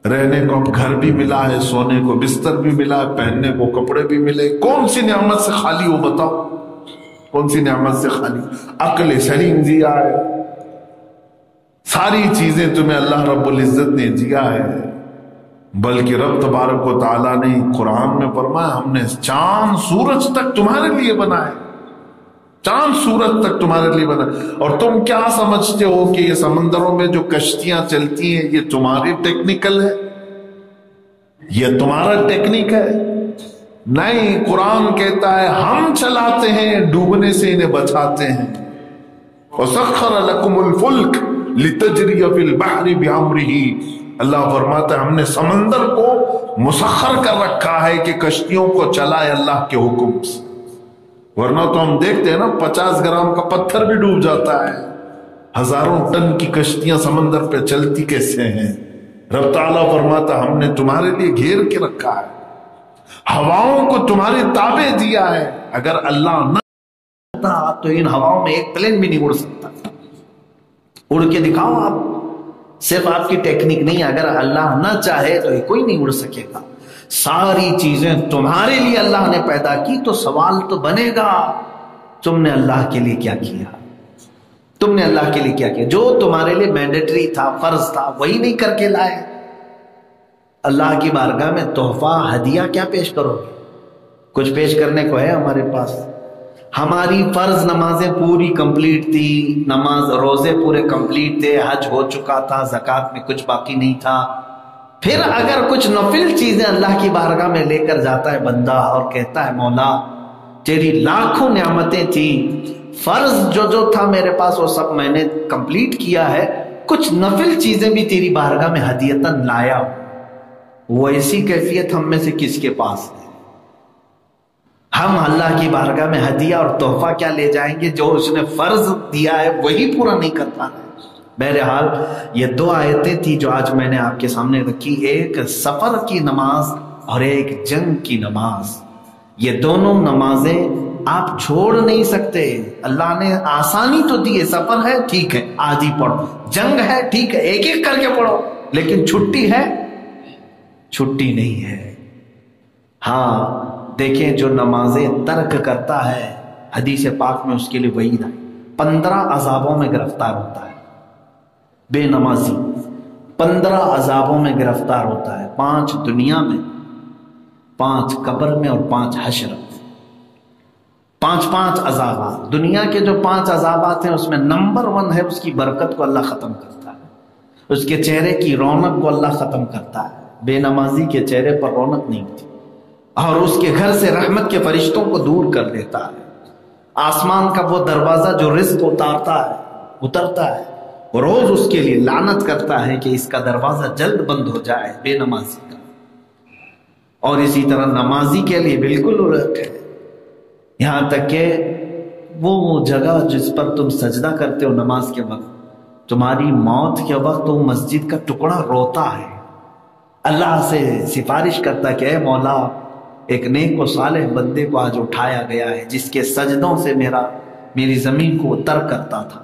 رہنے کو اب گھر بھی ملا ہے، سونے کو بستر بھی ملا ہے، پہننے کو کپڑے بھی ملے۔ کون سی نعمت سے خالی ہو بتاؤ؟ کون سی نعمت سے خالی؟ عقل سلیم دیا ہے، ساری چیزیں تمہیں اللہ رب العزت نے دیا ہے۔ بلکہ رب تبارک و تعالیٰ نے قرآن میں فرمایا ہم نے چاند سورج تک تمہارے لیے بنائے، چاند سورج تک تمہارے لیے بنائے۔ اور تم کیا سمجھتے ہو کہ یہ سمندروں میں جو کشتیاں چلتی ہیں یہ تمہاری ٹیکنیکل ہے، یہ تمہارا ٹیکنیک ہے؟ نہیں، قرآن کہتا ہے ہم چلاتے ہیں، ڈوبنے سے انہیں بچاتے ہیں۔ وَسَخَّرَ لَكُمُ الْفُلْكَ لِتَجْرِيَ فِي الْبَحْرِ بِأَمْرِهِ۔ اللہ فرماتا ہے ہم نے سمندر کو مسخر کر رکھا ہے کہ کشتیوں کو چلائے اللہ کے حکم سے۔ ورنہ تو ہم دیکھتے ہیں نا 50 گرام کا پتھر بھی ڈوب جاتا ہے. ہزاروں ٹن کی کشتیاں سمندر پہ چلتی کیسے ہیں؟ رب تعالیٰ فرماتا ہم نے تمہارے لیے گھیر کے رکھا ہے، ہواؤں کو تمہارے تابع دیا ہے. اگر اللہ نہ تو ان ہواؤں میں ایک پلین بھی نہیں اڑ سکتا. اڑ کے دکھاؤ آپ. صرف آپ کی ٹیکنیک نہیں، اگر اللہ نہ چاہے تو کوئی نہیں اڑ سکے گا. ساری چیزیں تمہارے لیے اللہ نے پیدا کی، تو سوال تو بنے گا تم نے اللہ کے لیے کیا کیا؟ تم نے اللہ کے لیے کیا کیا؟ جو تمہارے لیے مینڈیٹری تھا، فرض تھا، وہی نہیں کر کے لائے. اللہ کی بارگاہ میں تحفہ ہدیہ کیا پیش کرو گے؟ کچھ پیش کرنے کو ہے ہمارے پاس؟ ہماری فرض نمازیں پوری کمپلیٹ تھی، نماز روزے پورے کمپلیٹ تھے، حج ہو چکا تھا، زکوٰۃ میں کچھ باقی نہیں تھا. پھر اگر کچھ نفل چیزیں اللہ کی بارگاہ میں لے کر جاتا ہے بندہ اور کہتا ہے مولا تیری لاکھوں نعمتیں تھی، فرض جو تھا میرے پاس وہ سب میں نے کمپلیٹ کیا ہے، کچھ نفل چیزیں بھی تیری بارگاہ میں ہدیتاً لایا، وہ ایسی کیفیت ہم میں سے کس کے پاس ہے؟ ہم اللہ کی بارگاہ میں ہدیہ اور تحفہ کیا لے جائیں گے؟ جو اس نے فرض دیا ہے وہی پورا نہیں کر پا رہے. بہرحال یہ دو آیتیں تھی جو آج میں نے آپ کے سامنے رکھی، ایک سفر کی نماز اور ایک جنگ کی نماز. یہ دونوں نمازیں آپ چھوڑ نہیں سکتے. اللہ نے آسانی تو دی ہے، سفر ہے ٹھیک ہے آدھی پڑھو، جنگ ہے ٹھیک ہے ایک ایک کر کے پڑھو، لیکن چھٹی ہے؟ چھٹی نہیں ہے. ہاں دیکھیں جو نمازیں ترک کرتا ہے، حدیث پاک میں اس کے لیے وعید ہے، 15 عذابوں میں گرفتار ہوتا ہے. بے نمازی 15 عذابوں میں گرفتار ہوتا ہے، 5 دنیا میں، 5 قبر میں اور 5 حشر. 5 عذابات. دنیا کے جو 5 عذابات ہیں اس میں نمبر 1 ہے اس کی برکت کو اللہ ختم کرتا ہے، اس کے چہرے کی رونق کو اللہ ختم کرتا ہے. بے نمازی کے چہرے پر رونق نہیں ہوتی، اور اس کے گھر سے رحمت کے فرشتوں کو دور کر دیتا ہے. آسمان کا وہ دروازہ جو رزق اترتا ہے وہ روز اس کے لیے لعنت کرتا ہے کہ اس کا دروازہ جلد بند ہو جائے، بے نمازی کا. اور اسی طرح نمازی کے لیے بالکل الٹ ہے، یہاں تک کہ وہ جگہ جس پر تم سجدہ کرتے ہو نماز کے وقت، تمہاری موت کے وقت وہ مسجد کا ٹکڑا روتا ہے، اللہ سے سفارش کرتا ہے کہ اے مولا ایک نیک و صالح بندے کو آج اٹھایا گیا ہے جس کے سجدوں سے میری زمین کو ترک کرتا تھا.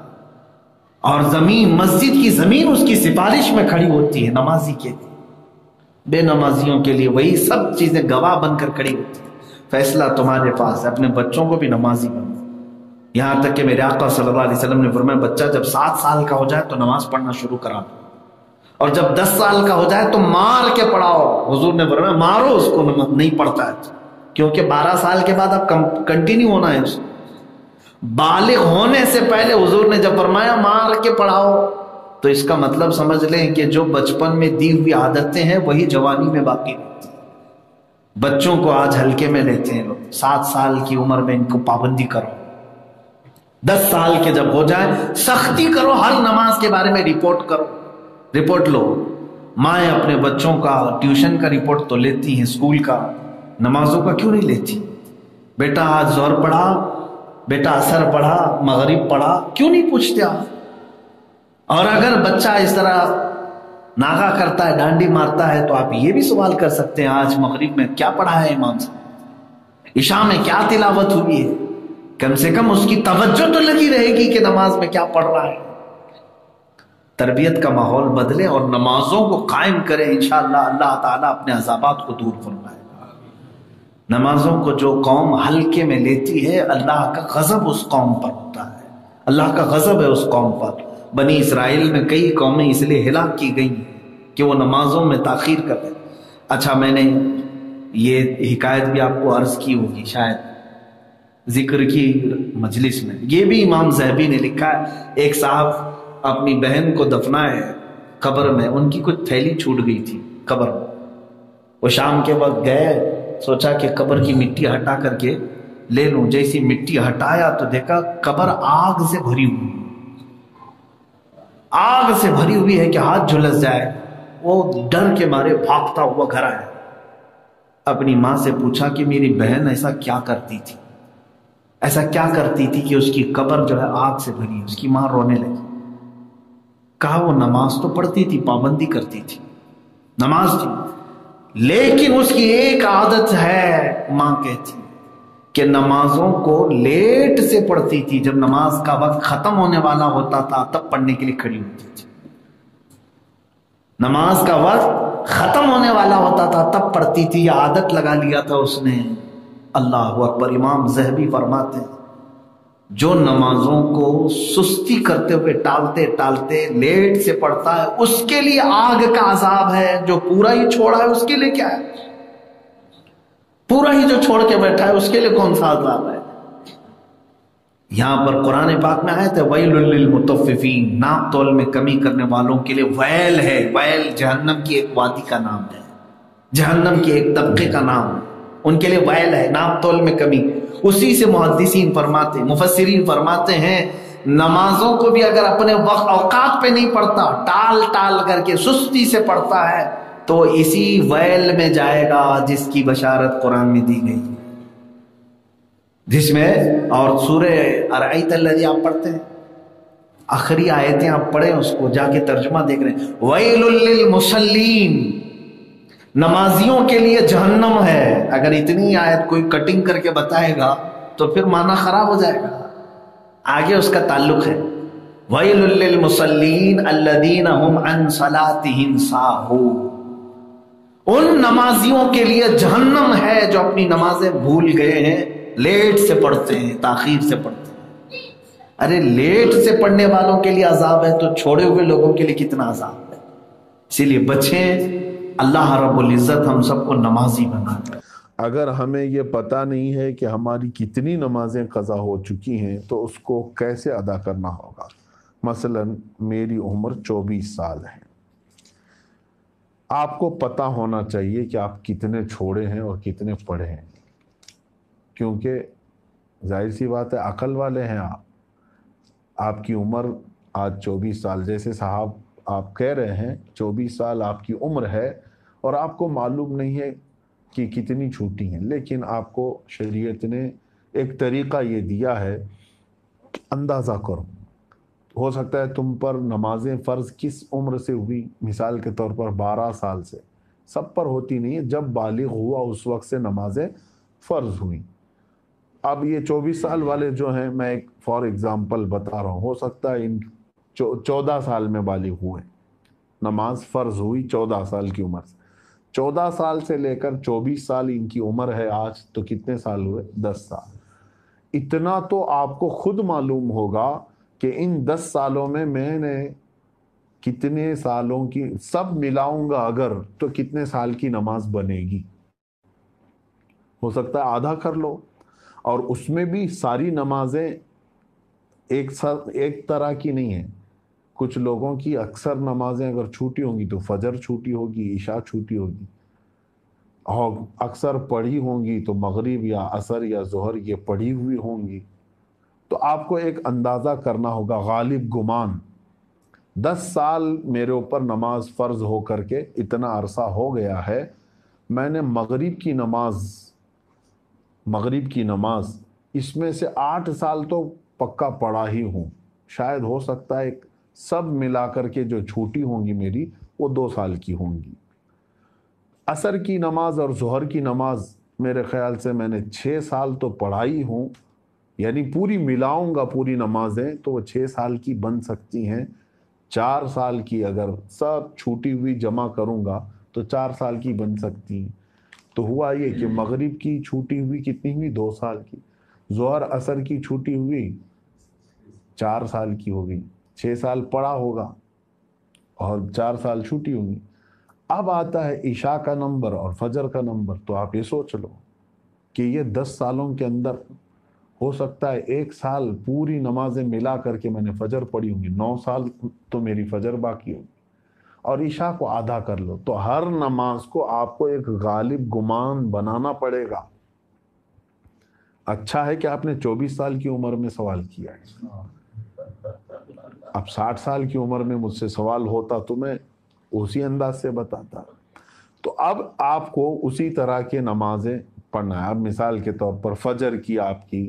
اور زمین، مسجد کی زمین اس کی سفارش میں کھڑی ہوتی ہے نمازی کے لیے. بے نمازیوں کے لیے وہی سب چیزیں گواہ بن کر کھڑی ہوتی ہیں. فیصلہ تمہارے پاس ہے، اپنے بچوں کو بھی نمازی بنو. یہاں تک کہ میرے آقا صلی اللہ علیہ وسلم نے فرمایا بچہ جب 7 سال کا ہو جائے تو نماز پڑھنا شروع کرا دو، اور جب 10 سال کا ہو جائے تو مار کے پڑھاؤ. حضور نے فرمایا مارو اس کو، نہیں پڑھتا ہے، کیونکہ 12 سال کے بعد اب کنٹینیو ہونا ہے اس کو. بالغ ہونے سے پہلے حضور نے جب فرمایا مار کے پڑھاؤ، تو اس کا مطلب سمجھ لیں کہ جو بچپن میں دی ہوئی عادتیں ہیں وہی جوانی میں باقی رہتی ہیں. بچوں کو آج ہلکے میں لیتے ہیں لوگ، 7 سال کی عمر میں ان کو پابندی کرو، 10 سال کے جب ہو جائے سختی کرو، ہر نماز کے بارے میں رپورٹ لو. مائیں اپنے بچوں کا ٹیوشن کا رپورٹ تو لیتی ہیں، اسکول کا، نمازوں کا کیوں نہیں لیتی؟ بیٹا آج ظہر پڑھا، بیٹا عصر پڑھا، مغرب پڑھا، کیوں نہیں پوچھتے آپ؟ اور اگر بچہ اس طرح ناغا کرتا ہے، ڈانڈی مارتا ہے، تو آپ یہ بھی سوال کر سکتے ہیں آج مغرب میں کیا پڑھا ہے امام صاحب، عشاء میں کیا تلاوت ہوئی ہے؟ کم سے کم اس کی توجہ تو لگی رہے گی کہ نماز میں کیا پڑھ رہا ہے. تربیت کا ماحول بدلے اور نمازوں کو قائم کرے، انشاءاللہ اللہ تعالیٰ اپنے عذابات کو دور فرمائے. نمازوں کو جو قوم ہلکے میں لیتی ہے اللہ کا غضب اس قوم پر ہوتا ہے، اللہ کا غضب ہے اس قوم پر. بنی اسرائیل میں کئی قومیں اس لیے ہلاک کی گئی کہ وہ نمازوں میں تاخیر کر رہے. اچھا میں نے یہ حکایت بھی آپ کو عرض کی ہوگی شاید ذکر کی مجلس میں، یہ بھی امام ذہبی نے لکھا ہے. ایک صاحب اپنی بہن کو دفنائے قبر میں، ان کی کچھ تھیلی چھوٹ گئی تھی قبر میں. وہ شام کے وقت گئے، سوچا کہ قبر کی مٹی ہٹا کر کے لے لوں. جیسی مٹی ہٹایا تو دیکھا قبر آگ سے بھری ہوئی، آگ سے بھری ہوئی ہے کہ ہاتھ جھلس جائے. وہ ڈر کے مارے بھاگتا ہوا گھر آیا، اپنی ماں سے پوچھا کہ میری بہن ایسا کیا کرتی تھی؟ ایسا کیا کرتی تھی کہ اس کی قبر جو ہے آگ سے بھری. اس کی ماں رونے لگی. کہا وہ نماز تو پڑھتی تھی, پابندی کرتی تھی, نماز تھی, لیکن اس کی ایک عادت ہے, ماں کہتی کہ نمازوں کو لیٹ سے پڑھتی تھی. جب نماز کا وقت ختم ہونے والا ہوتا تھا تب پڑھنے کے لیے کھڑی ہوتی تھی. نماز کا وقت ختم ہونے والا ہوتا تھا تب پڑھتی تھی. یہ عادت لگا لیا تھا اس نے. اللہ اکبر. امام ذہبی فرماتے ہیں جو نمازوں کو سستی کرتے ہوئے ٹالتے ٹالتے لیٹ سے پڑھتا ہے اس کے لیے آگ کا عذاب ہے. جو پورا ہی چھوڑا ہے اس کے لیے کیا ہے؟ پورا ہی جو چھوڑ کے بیٹھا ہے اس کے لیے کون سا عذاب ہے؟ یہاں پر قرآن پاک میں آیت ہے ویل للمطففین, ناپ تول میں کمی کرنے والوں کے لیے ویل ہے. ویل جہنم کی ایک وادی کا نام ہے, جہنم کے ایک طبقے کا نام ہے. ان کے لیے ویل ہے, ناپ تول میں کمی. اسی سے محدثین فرماتے, مفسرین فرماتے ہیں نمازوں کو بھی اگر اپنے وقت اوقات پہ نہیں پڑھتا, ٹال ٹال کر کے سستی سے پڑھتا ہے تو اسی ویل میں جائے گا جس کی بشارت قرآن میں دی گئی, جس میں. اور سورہ ارأیت الذی آپ پڑھتے ہیں, آخری آیتیں آپ پڑھیں, اس کو جا کے ترجمہ دیکھ رہے ہیں. ویل للمصلین, نمازیوں کے لیے جہنم ہے. اگر اتنی آیت کوئی کٹنگ کر کے بتائے گا تو پھر معنی خراب ہو جائے گا. آگے اس کا تعلق ہے ویل للمصلین الذین هم عن صلاتهم ساہون. ان نمازیوں کے لیے جہنم ہے جو اپنی نمازیں بھول گئے ہیں, لیٹ سے پڑھتے ہیں, تاخیر سے پڑھتے ہیں. ارے لیٹ سے پڑھنے والوں کے لیے عذاب ہے تو چھوڑے ہوئے لوگوں کے لیے کتنا عذاب ہے. اسی لیے بچیں, اللہ رب العزت ہم سب کو نمازی بنا دے. اگر ہمیں یہ پتہ نہیں ہے کہ ہماری کتنی نمازیں قضا ہو چکی ہیں تو اس کو کیسے ادا کرنا ہوگا. مثلا میری عمر 24 سال ہے, آپ کو پتہ ہونا چاہیے کہ آپ کتنے چھوڑے ہیں اور کتنے پڑھے ہیں, کیونکہ ظاہر سی بات ہے عقل والے ہیں آپ کی عمر آج 24 سال, جیسے صاحب آپ کہہ رہے ہیں 24 سال آپ کی عمر ہے اور آپ کو معلوم نہیں ہے کہ کتنی چھوٹی ہیں, لیکن آپ کو شریعت نے ایک طریقہ یہ دیا ہے کہ اندازہ کرو. ہو سکتا ہے تم پر نمازیں فرض کس عمر سے ہوئی, مثال کے طور پر 12 سال سے. سب پر ہوتی نہیں ہے, جب بالغ ہوا اس وقت سے نمازیں فرض ہوئیں. اب یہ 24 سال والے جو ہیں, میں ایک فار ایگزامپل بتا رہا ہوں, ہو سکتا ہے ان 14 سال میں بالغ ہوئے, نماز فرض ہوئی 14 سال کی عمر سے. 14 سال سے لے کر 24 سال ان کی عمر ہے آج, تو کتنے سال ہوئے؟ 10 سال. اتنا تو آپ کو خود معلوم ہوگا کہ ان 10 سالوں میں نے کتنے سالوں کی سب ملاؤں گا اگر تو کتنے سال کی نماز بنے گی. ہو سکتا ہے آدھا کر لو, اور اس میں بھی ساری نمازیں ایک طرح کی نہیں ہیں. کچھ لوگوں کی اکثر نمازیں اگر چھوٹی ہوں گی تو فجر چھوٹی ہوگی, عشاء چھوٹی ہوگی, اور اکثر پڑھی ہوں گی تو مغرب یا عصر یا ظہر یہ پڑھی ہوئی ہوں گی. تو آپ کو ایک اندازہ کرنا ہوگا, غالب گمان 10 سال میرے اوپر نماز فرض ہو کر کے اتنا عرصہ ہو گیا ہے, میں نے مغرب کی نماز اس میں سے 8 سال تو پکا پڑھا ہی ہوں. شاید ہو سکتا ہے سب ملا کر کے جو چھوٹی ہوں گی میری وہ 2 سال کی ہوں گی. عصر کی نماز اور ظہر کی نماز میرے خیال سے میں نے 6 سال تو پڑھائی ہوں, یعنی پوری ملاؤں گا پوری نمازیں تو وہ 6 سال کی بن سکتی ہیں. 4 سال کی اگر سب چھوٹی ہوئی جمع کروں گا تو 4 سال کی بن سکتی ہیں. تو ہوا یہ کہ مغرب کی چھوٹی ہوئی کتنی ہوئی؟ 2 سال کی. ظہر عصر کی چھوٹی ہوئی 4 سال کی ہوگی. 6 سال پڑھا ہوگا اور 4 سال چھوٹی ہوگی. اب آتا ہے عشاء کا نمبر اور فجر کا نمبر, تو آپ یہ سوچ لو کہ یہ 10 سالوں کے اندر ہو سکتا ہے 1 سال پوری نمازیں ملا کر کے میں نے فجر پڑھی ہوں گی, 9 سال تو میری فجر باقی ہوگی, اور عشاء کو آدھا کر لو. تو ہر نماز کو آپ کو ایک غالب گمان بنانا پڑے گا. اچھا ہے کہ آپ نے 24 سال کی عمر میں سوال کیا ہے. اب 60 سال کی عمر میں مجھ سے سوال ہوتا تو میں اسی انداز سے بتاتا. تو اب آپ کو اسی طرح کے نمازیں پڑھنا ہے. اب مثال کے طور پر فجر کی آپ کی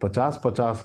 50-50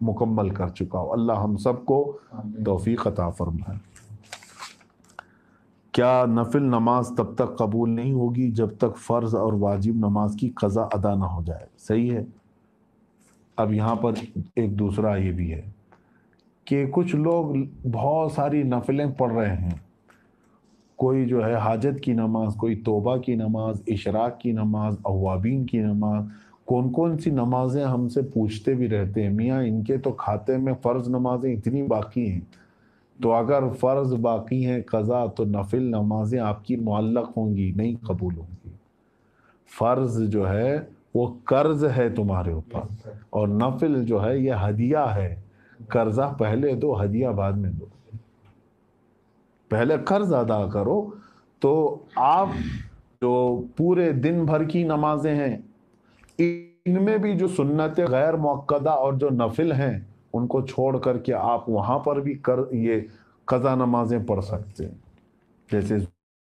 مکمل کر چکا ہو۔ اللہ ہم سب کو توفیق عطا فرمائے۔ کیا نفل نماز تب تک قبول نہیں ہوگی جب تک فرض اور واجب نماز کی قضا ادا نہ ہو جائے؟ صحیح ہے۔ اب یہاں پر ایک دوسرا یہ بھی ہے کہ کچھ لوگ بہت ساری نفلیں پڑھ رہے ہیں، کوئی جو ہے حاجت کی نماز، کوئی توبہ کی نماز، اشراق کی نماز، اوابین کی نماز، کون کون سی نمازیں ہم سے پوچھتے بھی رہتے ہیں، میاں ان کے تو کھاتے میں فرض نمازیں اتنی باقی ہیں، تو اگر فرض باقی ہیں قضا تو نفل نمازیں آپ کی معلق ہوں گی، نہیں قبول ہوں گی۔ فرض جو ہے وہ قرض ہے تمہارے اوپر، اور نفل جو ہے یہ ہدیہ ہے۔ قرضہ پہلے دو، ہدیہ بعد میں دو۔ پہلے قرض ادا کرو تو آپ جو پورے دن بھر کی نمازیں ہیں ان میں بھی جو سنت غیر مؤکدہ اور جو نفل ہیں ان کو چھوڑ کر کے آپ وہاں پر بھی یہ قضا نمازیں پڑھ سکتے ہیں۔ جیسے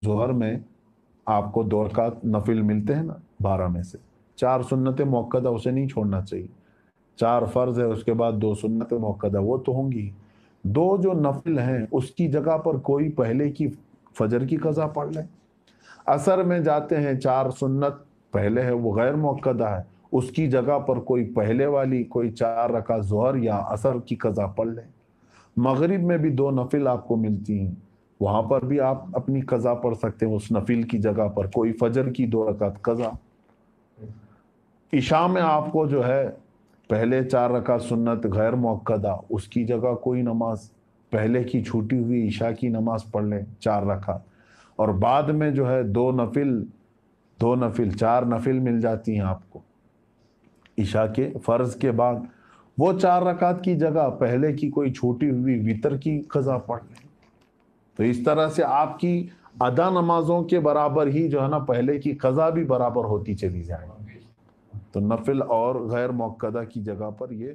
ظہر میں آپ کو 2 رکعت نفل ملتے ہیں نا 12 میں سے، 4 سنت مؤکدہ اسے نہیں چھوڑنا چاہیے، 4 فرض ہے اس کے بعد 2 سنت مؤکدہ وہ تو ہوں گی، 2 جو نفل ہیں اس کی جگہ پر کوئی پہلے کی فجر کی قضا پڑھ لیں۔ عصر میں جاتے ہیں 4 سنت پہلے ہے وہ غیر مؤکدہ ہے، اس کی جگہ پر کوئی پہلے والی کوئی 4 رکعت ظہر یا عصر کی قضا پڑھ لیں۔ مغرب میں بھی 2 نفل آپ کو ملتی ہیں، وہاں پر بھی آپ اپنی قضا پڑھ سکتے ہیں، اس نفل کی جگہ پر کوئی فجر کی 2 رکعت قضا۔ عشاء میں آپ کو جو ہے پہلے 4 رکعت سنت غیر مؤکدہ، اس کی جگہ کوئی نماز پہلے کی چھوٹی ہوئی عشاء کی نماز پڑھ لیں 4 رکعت، اور بعد میں جو ہے 2 نفل 4 نفل مل جاتی ہیں آپ کو عشاء کے فرض کے بعد، وہ 4 رکعت کی جگہ پہلے کی کوئی چھوٹی ہوئی وتر کی قضا پڑھ لیں۔ تو اس طرح سے آپ کی ادا نمازوں کے برابر ہی جو ہے نا پہلے کی قضا بھی برابر ہوتی چلی جائے۔ تو نفل اور غیر مؤکدہ کی جگہ پر یہ